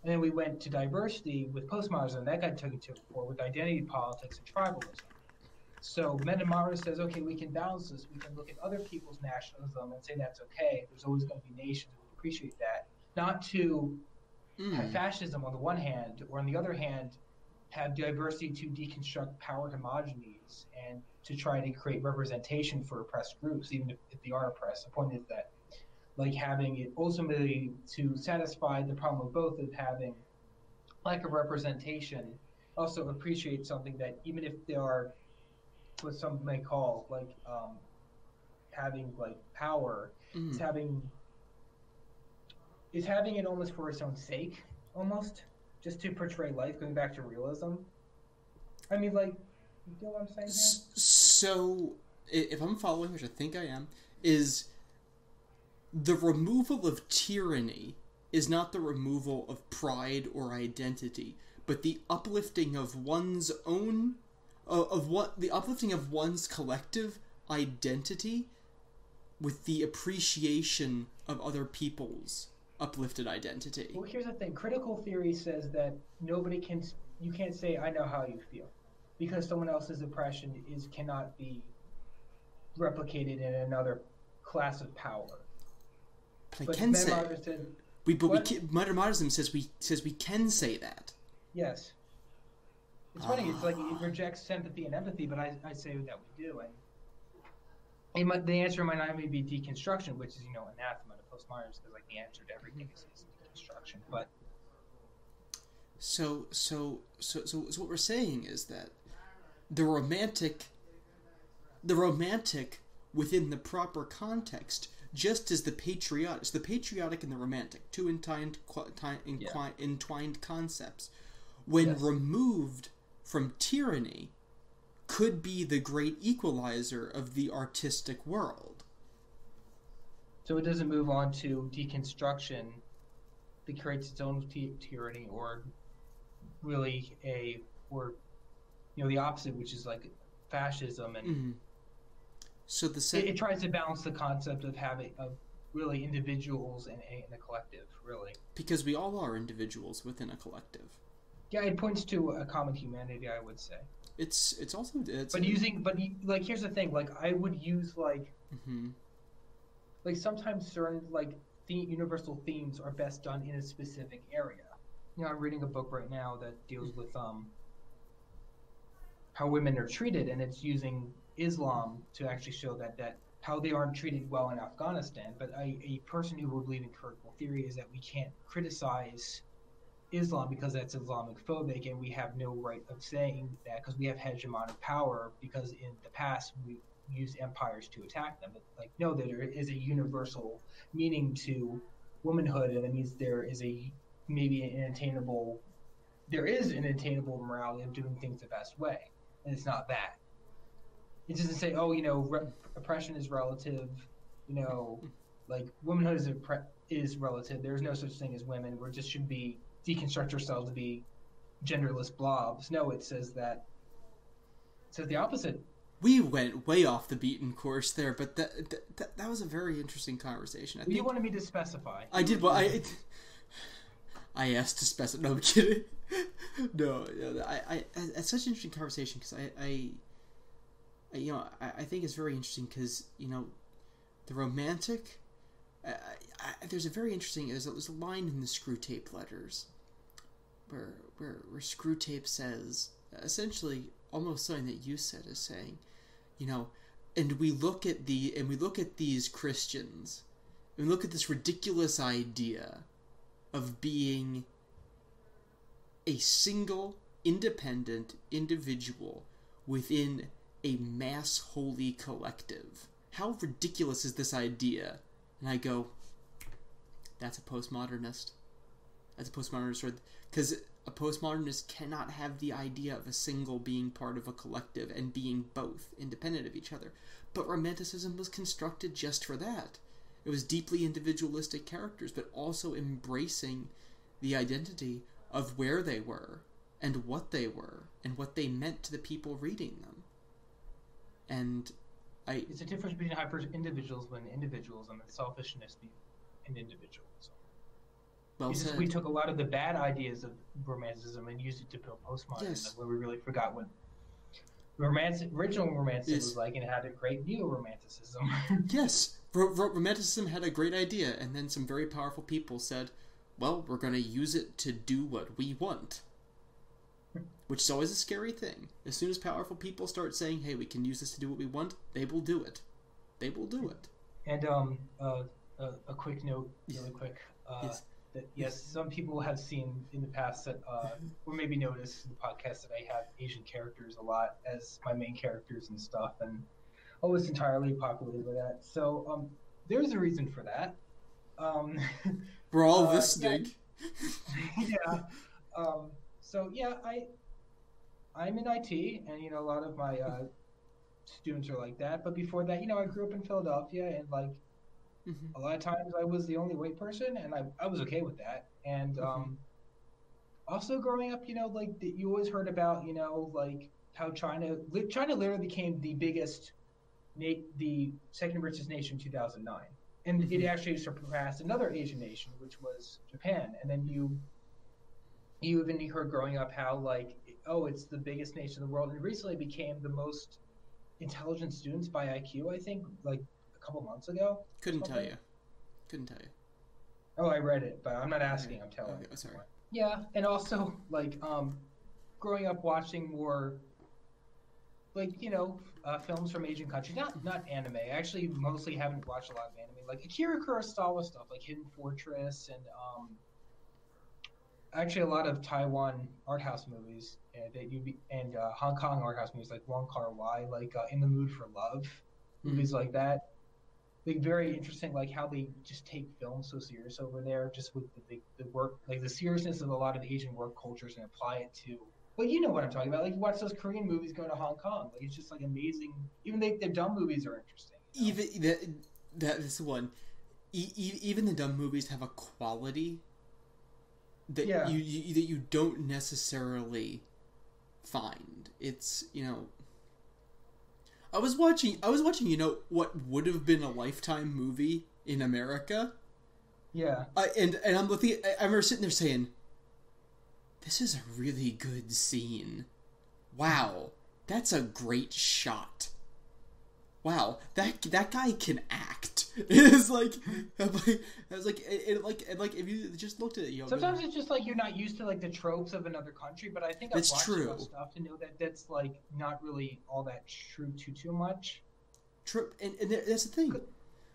And then we went to diversity with postmodernism, that got taken too far with identity politics and tribalism. So Menominee says, okay, we can balance this. We can look at other people's nationalism and say that's okay. There's always going to be nations who appreciate that. Not to have fascism on the one hand, or on the other hand, have diversity to deconstruct power homogenies and to try to create representation for oppressed groups, even if they are oppressed. The point is that, like, having it ultimately to satisfy the problem of both of having lack of representation, also appreciate something that even if they are what some may call having like power, it's having it almost for its own sake, almost just to portray life, going back to realism. I mean, like, you know what I'm saying here? So, if I'm following, which I think I am, is the removal of tyranny is not the removal of pride or identity, but the uplifting of one's own, the uplifting of one's collective identity with the appreciation of other people's uplifted identity. Well, here's the thing. Critical theory says that you can't say, I know how you feel, because someone else's oppression cannot be replicated in another class of power. But I can say, modernism says we can say that. Yes. It's funny, it's like it rejects sympathy and empathy, but I say that we do. And the answer might not even be deconstruction, which is, anathema to postmodernism, because like the answer to everything is deconstruction. But so what we're saying is that the romantic within the proper context, just as the patriotic and the romantic, two entwined concepts, when removed from tyranny, could be the great equalizer of the artistic world. So it doesn't move on to deconstruction that creates its own tyranny, or really the opposite, which is like fascism, and so it tries to balance the concept of really individuals and a collective, really. Because we all are individuals within a collective. Yeah, it points to a common humanity, I would say. It's also here's the thing, like I would use like sometimes certain universal themes are best done in a specific area. I'm reading a book right now that deals with how women are treated, and it's using Islam to actually show that how they aren't treated well in Afghanistan. But a person who would believe in critical theory is that we can't criticize Islam because that's Islamic phobic, and we have no right of saying that because we have hegemonic power, because in the past we used empires to attack them. But no, there is a universal meaning to womanhood, and it means there is an attainable morality of doing things the best way, and it's not that. It doesn't say, oppression is relative, like womanhood is relative. There's no such thing as women. We just should be deconstruct ourselves to be genderless blobs. No, it says the opposite. We went way off the beaten course there, but that was a very interesting conversation. You wanted me to specify. I did. Well, I asked to specify. No, I'm kidding. No, it's such an interesting conversation because I think it's very interesting because the romantic. there's a very interesting, there's a line in the Screw Tape letters where Screw Tape says, essentially almost something that you said, is saying, and we look at these Christians, and we look at this ridiculous idea of being a single, independent individual within a mass holy collective. How ridiculous is this idea? And I go, that's a postmodernist. That's a postmodernist, because a postmodernist cannot have the idea of a single being part of a collective and being both, independent of each other. But Romanticism was constructed just for that. It was deeply individualistic characters, but also embracing the identity of where they were, and what they were, and what they meant to the people reading them. And it's a difference between individuals and individuals, and the selfishness in individualism. Well said. We took a lot of the bad ideas of Romanticism and used it to build postmodernism, where we really forgot what original Romanticism was like, and it had a great neo-Romanticism. Yes, Romanticism had a great idea, and then some very powerful people said, well, we're going to use it to do what we want. Which is always a scary thing. As soon as powerful people start saying, hey, we can use this to do what we want, they will do it. They will do it. And a quick note, really quick. Yes, some people have seen in the past that, or maybe noticed in the podcast, that I have Asian characters a lot as my main characters and stuff, and almost entirely populated by that. So there's a reason for that. We're all listening. Yeah. So yeah, I'm in IT, and a lot of my students are like that. But before that, I grew up in Philadelphia, and a lot of times I was the only white person, and I was okay with that. And also growing up, you always heard about, how China literally became the biggest, the second richest nation in 2009. And it actually surpassed another Asian nation, which was Japan. And then you even heard growing up how, it's the biggest nation in the world. And recently became the most intelligent students by IQ, I think, a couple months ago. Couldn't tell you. Oh, I read it, but I'm not asking, I'm telling you. Oh, sorry. Yeah, and also, growing up watching more, films from Asian countries, not anime. I actually mostly haven't watched a lot of anime. Like Akira Kurosawa stuff, like Hidden Fortress, and actually a lot of Taiwan art house movies, and Hong Kong art house movies, like Wong Kar-wai, In the Mood for Love, movies like that. Very interesting, how they just take film so serious over there, just with the work, the seriousness of a lot of Asian work cultures, and apply it to. Well, you know what I'm talking about. You watch those Korean movies go to Hong Kong. It's just amazing. Even their dumb movies are interesting. Even that's the one. Even the dumb movies have a quality that you don't necessarily find. It's I was watching what would have been a Lifetime movie in America. Yeah. And I'm looking. I remember sitting there saying, "This is a really good scene. Wow, that's a great shot. Wow, that guy can act." It's if you just looked at it, sometimes it's just you're not used to the tropes of another country, but I think I've watched enough stuff to know that that's not really all that true too much. True, and that's the thing.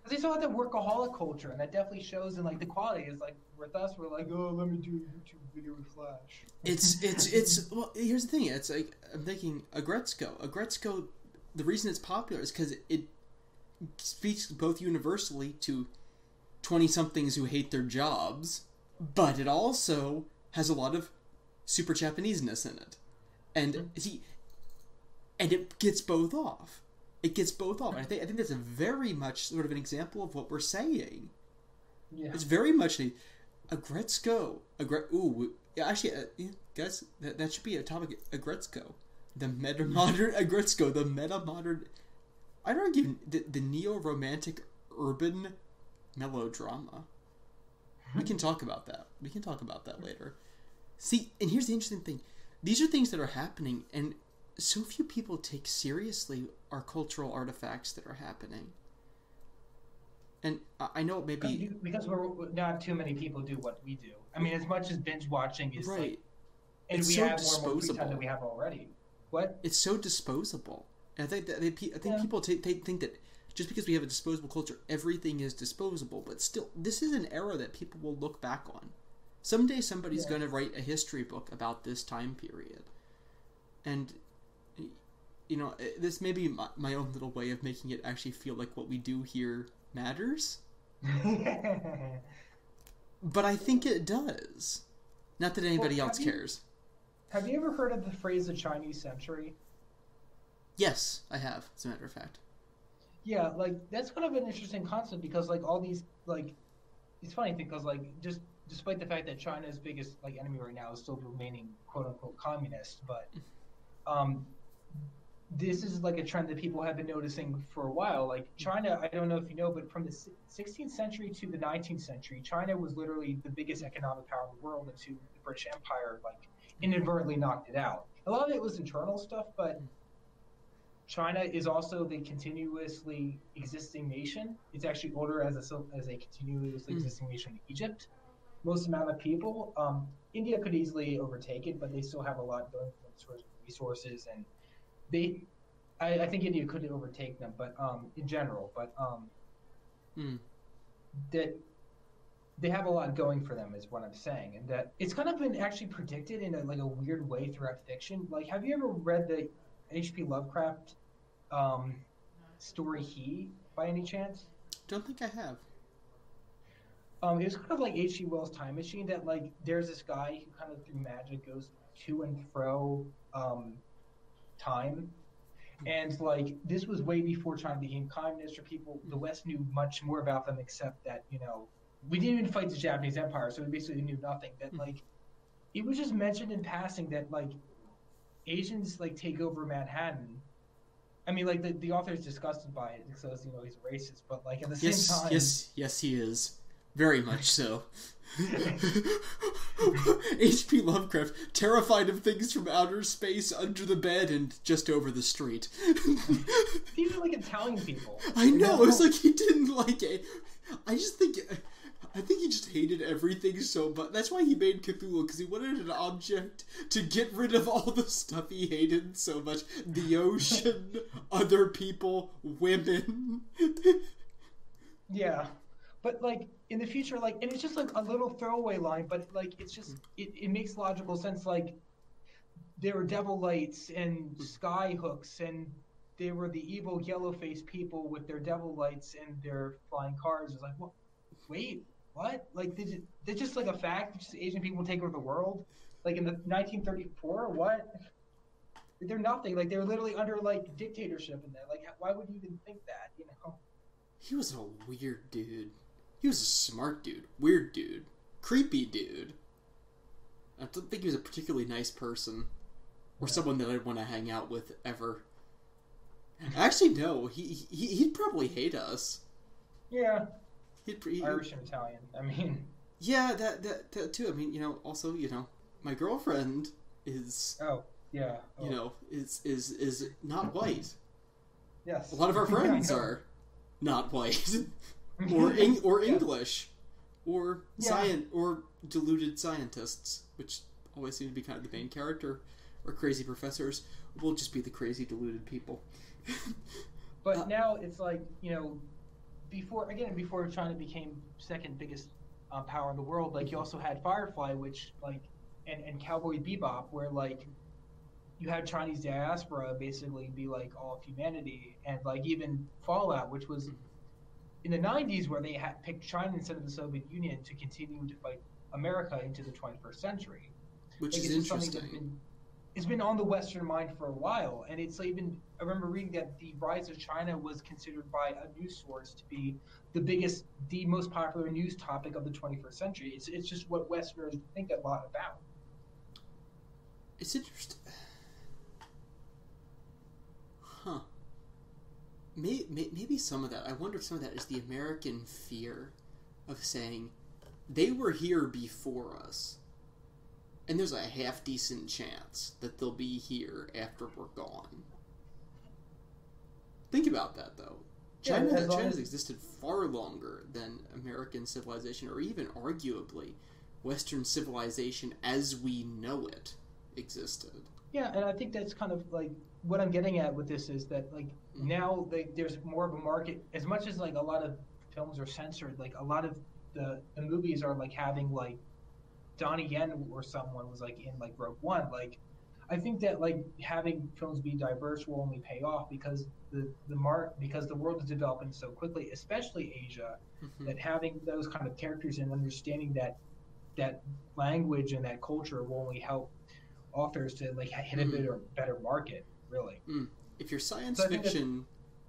They still have that workaholic culture, and that definitely shows in the quality. Is with us, we're oh, let me do a YouTube video with Flash. It's well. Here's the thing. It's I'm thinking Agretzko. The reason it's popular is because it speaks both universally to 20-somethings who hate their jobs, but it also has a lot of super Japanese-ness in it, and and it gets both off. And I think that's a very much sort of an example of what we're saying. Yeah. It's very much Agretzko. Guys, that should be a topic. Agretzko. The meta-modern Agretzko, the meta-modern, I'd argue the neo-romantic urban melodrama. We can talk about that. Later. See, and here's the interesting thing. These are things that are happening, and so few people take seriously our cultural artifacts that are happening. And I know maybe because we're not too many people do what we do. I mean, as much as binge watching is right. like, and It's we so have more and more free time disposable. than we have already. What? It's so disposable. And I think that Yeah. people think that just because we have a disposable culture, everything is disposable. But still, this is an era that people will look back on. Someday somebody's Yeah. going to write a history book about this time period. And, you know, this may be my own little way of making it actually feel like what we do here matters. But I think it does. Not that anybody else cares. Have you ever heard of the phrase the Chinese century? Yes, I have, as a matter of fact. Yeah, like that's kind of an interesting concept because like all these like it's funny because like just despite the fact that China's biggest like enemy right now is still remaining quote unquote communist, but um this is like a trend that people have been noticing for a while. Like China, I don't know if you know, but from the 16th century to the 19th century, China was literally the biggest economic power in the world until the British Empire like inadvertently knocked it out. A lot of it was internal stuff, but China is also the continuously existing nation. It's actually older as a continuously existing nation in Egypt. Most amount of people. India could easily overtake it, but they still have a lot going for resources, and I think India could overtake them, but in general, but that they have a lot going for them is what I'm saying, and that it's kind of been actually predicted in a weird way throughout fiction. Like, have you ever read the H.P. Lovecraft story He by any chance? Don't think I have. It was kind of like H.G. Wells' Time Machine. That like there's this guy who kind of through magic goes to and fro time, and like this was way before China became communist, or people the West knew much more about them, except that we didn't even fight the Japanese Empire, so we basically knew nothing. That like it was just mentioned in passing that like Asians like take over Manhattan. I mean, like the author is disgusted by it because he's a racist, but like at the same time, yes, he is very much so. H.P. Lovecraft, terrified of things from outer space, under the bed, and just over the street. These are like Italian people. I know. It was like he didn't like it. I think he just hated everything so much. That's why he made Cthulhu, because he wanted an object to get rid of all the stuff he hated so much. The ocean, other people, women. Yeah. But, like, in the future, like, and it's just, like, a little throwaway line, but, like, it's just, it makes logical sense. Like, there were devil lights and sky hooks, and they were the evil yellow-faced people with their devil lights and their flying cars. It's like, what? Wait, what? Like, they're just, like, a fact? Just Asian people take over the world? Like, in the 1934? What? They're nothing. Like, they're literally under, like, dictatorship in there. Like, why would you even think that, He was a weird dude. He was a smart dude, weird dude, creepy dude. I don't think he was a particularly nice person, or someone that I'd want to hang out with ever. Actually, no. He'd probably hate us. Yeah. Irish and Italian. I mean. Yeah, that too. I mean, also, my girlfriend is. Oh yeah. Oh. Is not white. Yes. A lot of our friends are not white. Or English, or or deluded scientists, which always seem to be kind of the main character, or crazy professors. We'll just be the crazy deluded people. But now it's like before China became second biggest power in the world, like you also had Firefly, which like and Cowboy Bebop, where like you had Chinese diaspora basically be like all of humanity, and like even Fallout, which was in the 90s, where they had picked China instead of the Soviet Union to continue to fight America into the 21st century. Which is interesting. It's been on the Western mind for a while, and it's even. I remember reading that the rise of China was considered by a news source to be the most popular news topic of the 21st century. It's just what Westerners think a lot about. It's interesting. Huh. Maybe some of that. I wonder if some of that is the American fear of saying they were here before us, and there's a half decent chance that they'll be here after we're gone. Think about that, though. China's existed far longer than American civilization, or even arguably Western civilization as we know it existed. Yeah, and I think that's kind of like what I'm getting at with this is that like now there's more of a market. As much as like a lot of films are censored, like a lot of the movies are like having like Donnie Yen or someone was like in like Rogue One. Like I think that like having films be diverse will only pay off because because the world is developing so quickly, especially Asia, that having those kind of characters and understanding that language and that culture will only help authors to like hit a better market, really. If your science fiction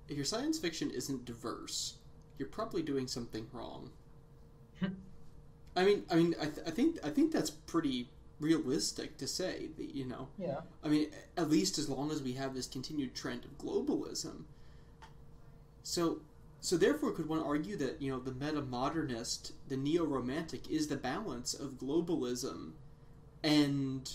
isn't diverse, you're probably doing something wrong. I think that's pretty realistic to say that, you know. Yeah. I mean, at least as long as we have this continued trend of globalism. So therefore, could one argue that, you know, the meta-modernist, the neo-romantic, is the balance of globalism and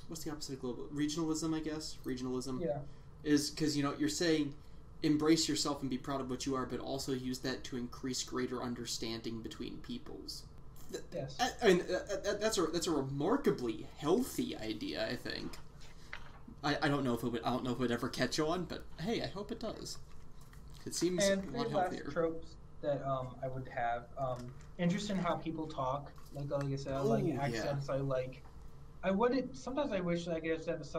what's the opposite of global? Regionalism, I guess. Regionalism. Yeah. Is because, you know, you're saying embrace yourself and be proud of what you are, but also use that to increase greater understanding between peoples. Yes. I mean, that's a remarkably healthy idea, I think. I don't know if it would ever catch on, but hey, I hope it does. It seems a lot healthier. Last tropes that I would have interest in how people talk, like I said, like accents. Yeah. Sometimes I wish that I could just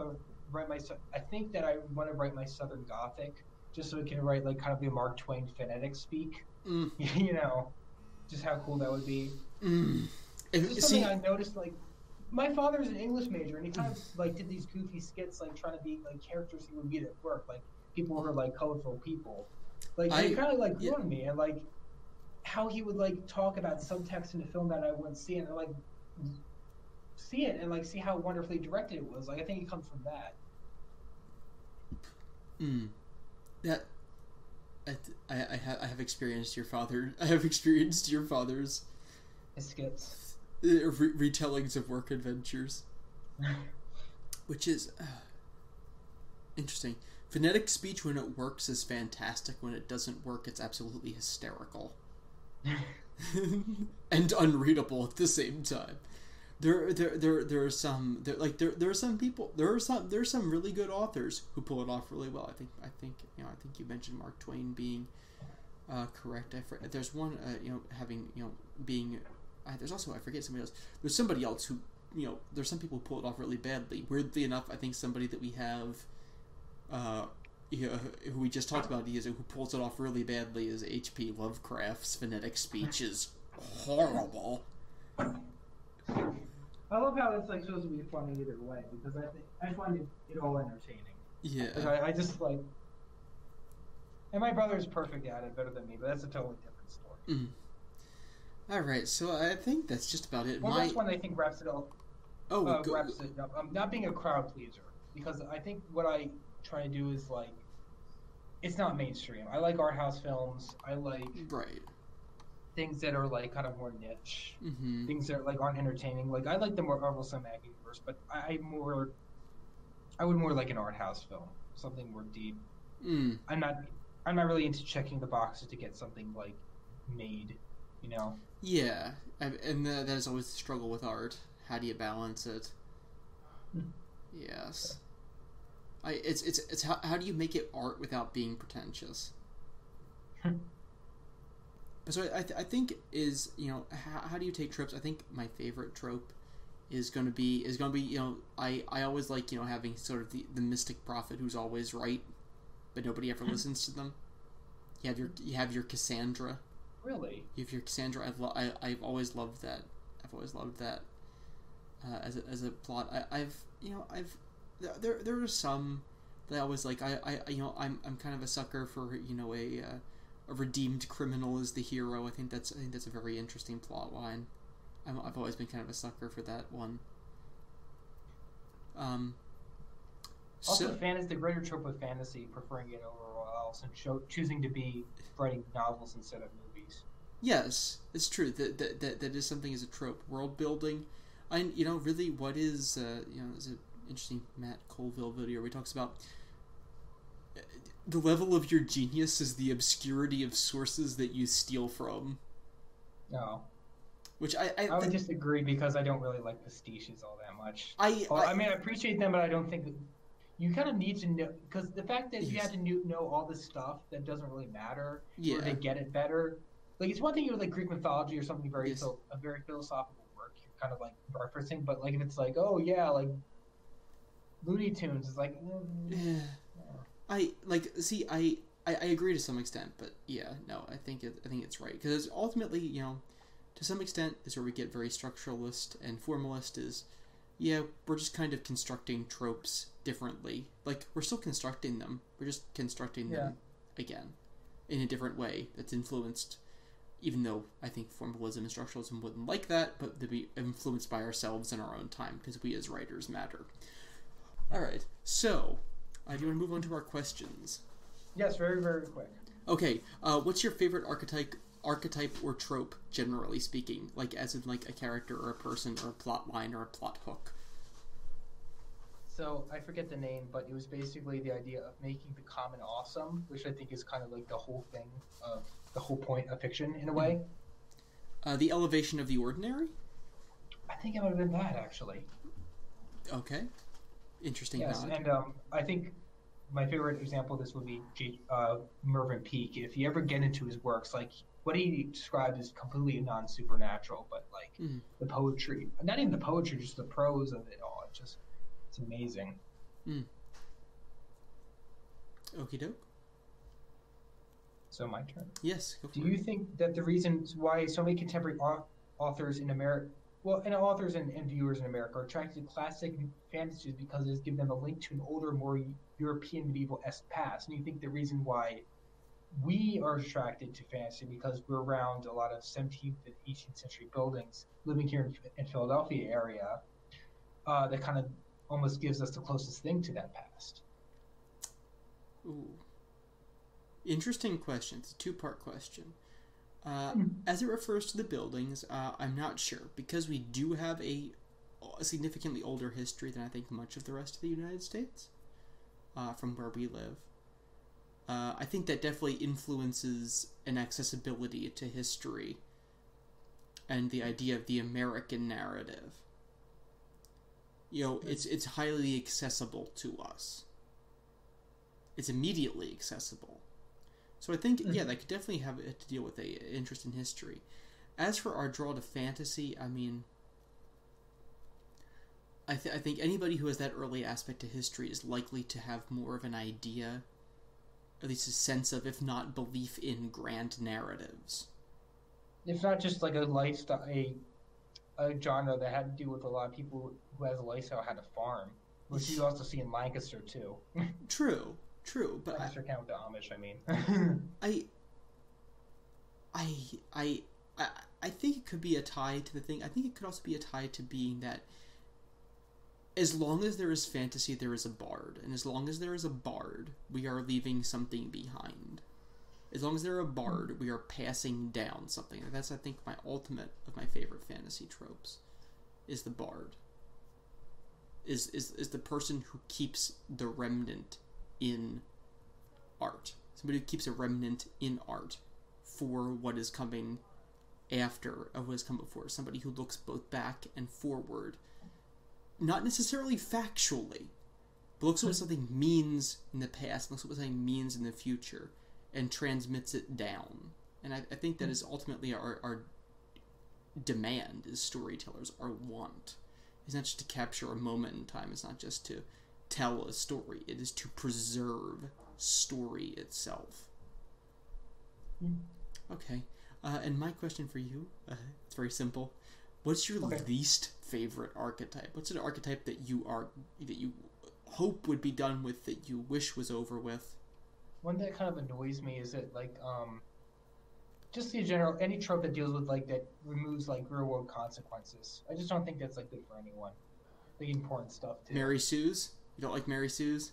write my. I think that I want to write my Southern Gothic just so it can write like kind of the Mark Twain phonetic speak. You know, just how cool that would be. It's just something I noticed. Like, my father's an English major, and he kind of like did these goofy skits, like trying to be like characters he would meet at work, like people who are like colorful people. Like they kind of like grew on me, and like how he would like talk about subtext in a film that I wouldn't see, and like see it and like see how wonderfully directed it was. Like I think it comes from that. That I have experienced your father. I have experienced your father's skits, retellings of work adventures, which is interesting. Phonetic speech, when it works, is fantastic. When it doesn't work, it's absolutely hysterical and unreadable at the same time. There are some people. There are some really good authors who pull it off really well. I think you mentioned Mark Twain being correct. There's one being. There's also, I forget somebody else. There's somebody else who, you know, there's some people who pull it off really badly. Weirdly enough, I think somebody that we have, who we just talked about, who pulls it off really badly is H.P. Lovecraft's phonetic speech is horrible. I love how it's like supposed to be funny either way, because I find it all entertaining. Yeah. I just like, and my brother's perfect at it, better than me, but that's a totally different story. All right, so I think that's just about it. Well, that's one I think wraps it all. Wraps it up. I'm not being a crowd pleaser, because I think what I try to do is like, it's not mainstream. I like art house films. I like things that are like kind of more niche, things that like aren't entertaining. Like I like the more Marvel Cinematic Universe, but I would more like an art house film, something more deep. I'm not really into checking the boxes to get something like made, you know. Yeah, and that is always the struggle with art. How do you balance it? Yes. It's how do you make it art without being pretentious? So I think is, you know, how do you take tropes? I think my favorite trope is going to be you know, I always like, you know, having sort of the mystic prophet who's always right, but nobody ever listens to them. You have your Cassandra. Really? You have your Cassandra. I've always loved that. I've always loved that as a plot. There are some that I was like, I'm kind of a sucker for, you know, a redeemed criminal as the hero. I think that's a very interesting plot line. I've always been kind of a sucker for that one. Also, the greater trope of fantasy, preferring it over all else, and choosing to be writing novels instead of movies. Yes, it's true. That is something as a trope. World building, and you know, really, what is there's an interesting Matt Colville video where he talks about the level of your genius is the obscurity of sources that you steal from. No. Which I would disagree because I don't really like pastiches all that much. I mean, I appreciate them, but I don't think that you kind of need to know, because the fact that you have to know all this stuff that doesn't really matter or to get it better. Like, it's one thing you like Greek mythology or something very a very philosophical work you're kind of like referencing, but like if it's like, oh yeah, like Looney Tunes, it's like I agree to some extent, but I think it's right, because ultimately, to some extent, this is where we get very structuralist and formalist. Is we're just kind of constructing tropes differently. Like, we're still constructing them, we're just constructing them again in a different way that's influenced. Even though I think formalism and structuralism wouldn't like that, but to be influenced by ourselves in our own time, because we as writers matter. All right, so do you want to move on to our questions? Yes, very, very quick. Okay, what's your favorite archetype or trope, generally speaking? Like, as in, like, a character or a person or a plot line or a plot hook? So, I forget the name, but it was basically the idea of making the common awesome, which I think is kind of like the whole thing of the whole point of fiction, in a way. The elevation of the ordinary? I think it would have been that, actually. Okay. Interesting. Yes, and I think my favorite example of this would be Mervyn Peake. If you ever get into his works, like, what he described is completely non-supernatural, but like the poetry, not even the poetry, just the prose of it all. It's amazing. Okie doke. So my turn. Yes, go for it. Do you think that the reasons why so many contemporary authors in America, authors and viewers in America are attracted to classic fantasies because it's given them a link to an older, more European medieval-esque past? And you think the reason why we are attracted to fantasy because we're around a lot of 17th and 18th century buildings, living here in Philadelphia area, that kind of almost gives us the closest thing to that past? Ooh. Interesting question. It's a two-part question. As it refers to the buildings, I'm not sure, because we do have a significantly older history than I think much of the rest of the United States, from where we live. I think that definitely influences an accessibility to history and the idea of the American narrative. It's highly accessible to us. It's immediately accessible. So I think, that could definitely have to deal with an interest in history. As for our draw to fantasy, I mean, I think anybody who has that early aspect to history is likely to have more of an idea, at least a sense of, if not belief in, grand narratives. It's not just like a lifestyle, a genre that had to do with a lot of people who has a lifestyle had to farm, which you also see in Lancaster too. True, but Lancaster count with the Amish, I mean. I think it could be a tie to the thing. I think it could also be a tie to being that as long as there is fantasy, there is a bard. And as long as there is a bard, we are leaving something behind. As long as there are a bard, we are passing down something. That's, I think, my ultimate of my favorite fantasy tropes, is the bard. Is the person who keeps the remnant in art. Somebody who keeps a remnant in art for what is coming after of what has come before. Somebody who looks both back and forward, not necessarily factually, but looks at what something means in the past, looks at what something means in the future, and transmits it down. And I think that is ultimately our demand as storytellers, our want. It's not just to capture a moment in time, it's not just to tell a story, it is to preserve story itself. Okay. And my question for you, it's very simple. What's your least favorite archetype? What's an archetype that you hope would be done with, that you wish was over with? One that kind of annoys me is that, like, just the general, any trope that deals with, like, that removes, like, real world consequences. I just don't think that's, like, good for anyone. The important stuff too. Mary Sue's? You don't like Mary Sue's?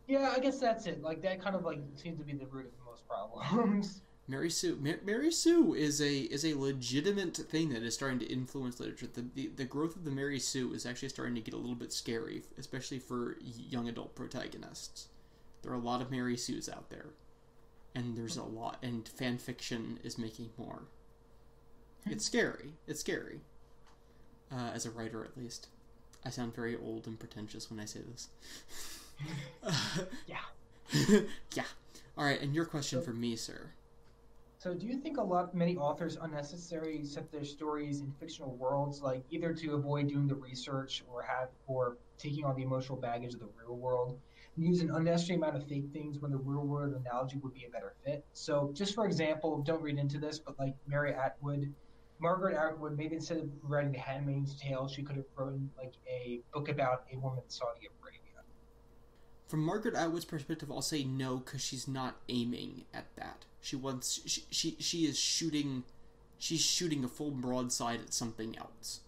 Yeah, I guess that's it. Like, that kind of, like, seems to be the root of most problems. Mary Sue is a legitimate thing that is starting to influence literature. The growth of the Mary Sue is actually starting to get a little bit scary, especially for young adult protagonists. There are a lot of Mary Sues out there. And there's a lot, and fan fiction is making more. It's scary. It's scary. As a writer, at least. I sound very old and pretentious when I say this. Yeah. Yeah. Alright, and your question for me, sir. So do you think many authors unnecessarily set their stories in fictional worlds, like either to avoid doing the research or taking on the emotional baggage of the real world, and use an unnecessary amount of fake things when the real world analogy would be a better fit? So just for example, don't read into this, but like Margaret Atwood, maybe instead of writing The Handmaid's Tale, she could have written like a book about a woman in Saudi Arabia. From Margaret Atwood's perspective, I'll say no, because she's not aiming at that. She's shooting a full broadside at something else.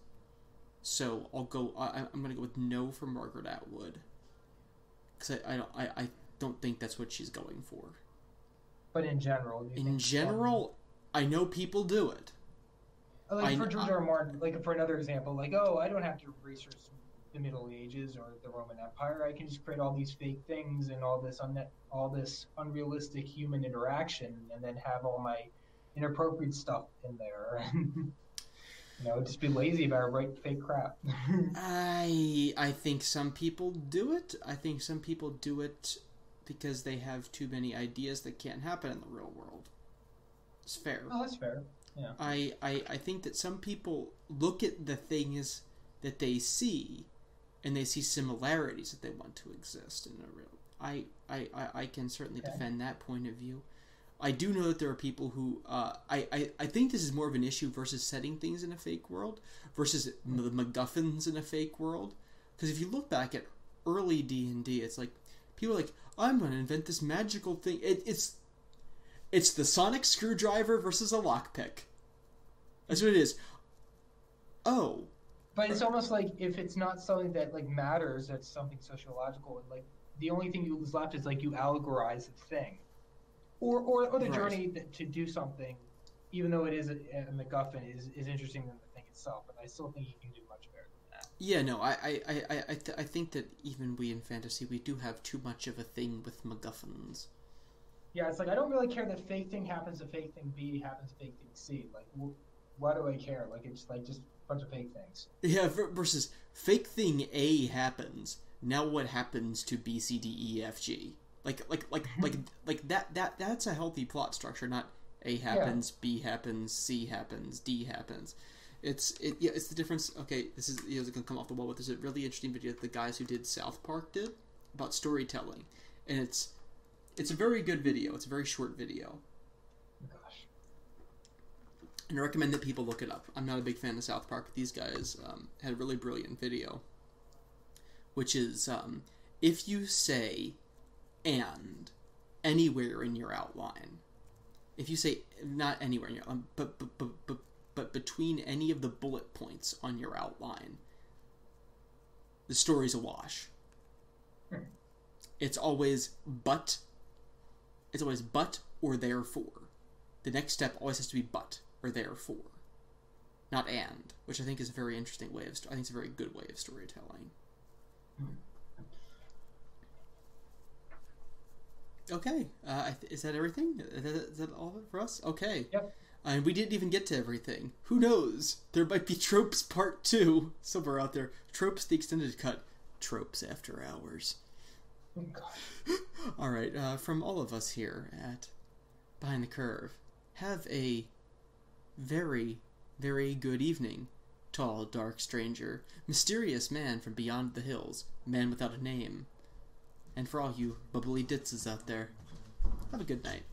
So I'm gonna go with no for Margaret Atwood, because I don't think that's what she's going for. But in general, I know people do it. Like for George R. R. Martin, like for another example, like, oh, I don't have to research the Middle Ages or the Roman Empire. I can just create all these fake things and all this unrealistic human interaction, and then have all my inappropriate stuff in there. Just be lazy about it, write fake crap. I think some people do it. I think some people do it because they have too many ideas that can't happen in the real world. It's fair. Oh, that's fair. Yeah. I think that some people look at the things that they see, and they see similarities that they want to exist in a real. I can certainly defend that point of view. I do know that there are people who I think this is more of an issue versus setting things in a fake world versus the MacGuffins in a fake world. Because if you look back at early D&D, it's like people are like, I'm going to invent this magical thing. It's the sonic screwdriver versus a lockpick. That's what it is. Oh. But it's almost like if it's not something that like matters, that's something sociological, and like the only thing you lose left is like you allegorize the thing, or the journey to do something, even though it is a MacGuffin, is interesting than the thing itself. But I still think you can do much better than that. Yeah, no, I think that even we in fantasy, we do have too much of a thing with MacGuffins. Yeah, it's like I don't really care that fake thing happens to fake thing B happens to fake thing C. Like, why do I care? Like, it's like just a bunch of fake things. Yeah, versus fake thing A happens. Now what happens to B, C, D, E, F, G? Like that's a healthy plot structure. Not A happens, B happens, C happens, D happens. It's the difference. Okay, this is gonna come off the wall, but there's a really interesting video that the guys who did South Park did about storytelling, and it's a very good video. It's a very short video. Gosh. And I recommend that people look it up. I'm not a big fan of South Park, but these guys had a really brilliant video, which is if you say "and" anywhere in your outline, if you say not anywhere in your but between any of the bullet points on your outline, the story's a wash. It's always but. It's always but or therefore. The next step always has to be but or therefore, not and, which I think is a very interesting way of. I think it's a very good way of storytelling. Okay, is that everything? Is that all of it for us? Okay. Yep. And we didn't even get to everything. Who knows? There might be Tropes Part 2 somewhere out there. Tropes the Extended Cut. Tropes After Hours. Oh, gosh. All right, from all of us here at Behind the Curve, have a very, very good evening. Tall, dark stranger, mysterious man from beyond the hills, man without a name. And for all you bubbly ditzes out there, have a good night.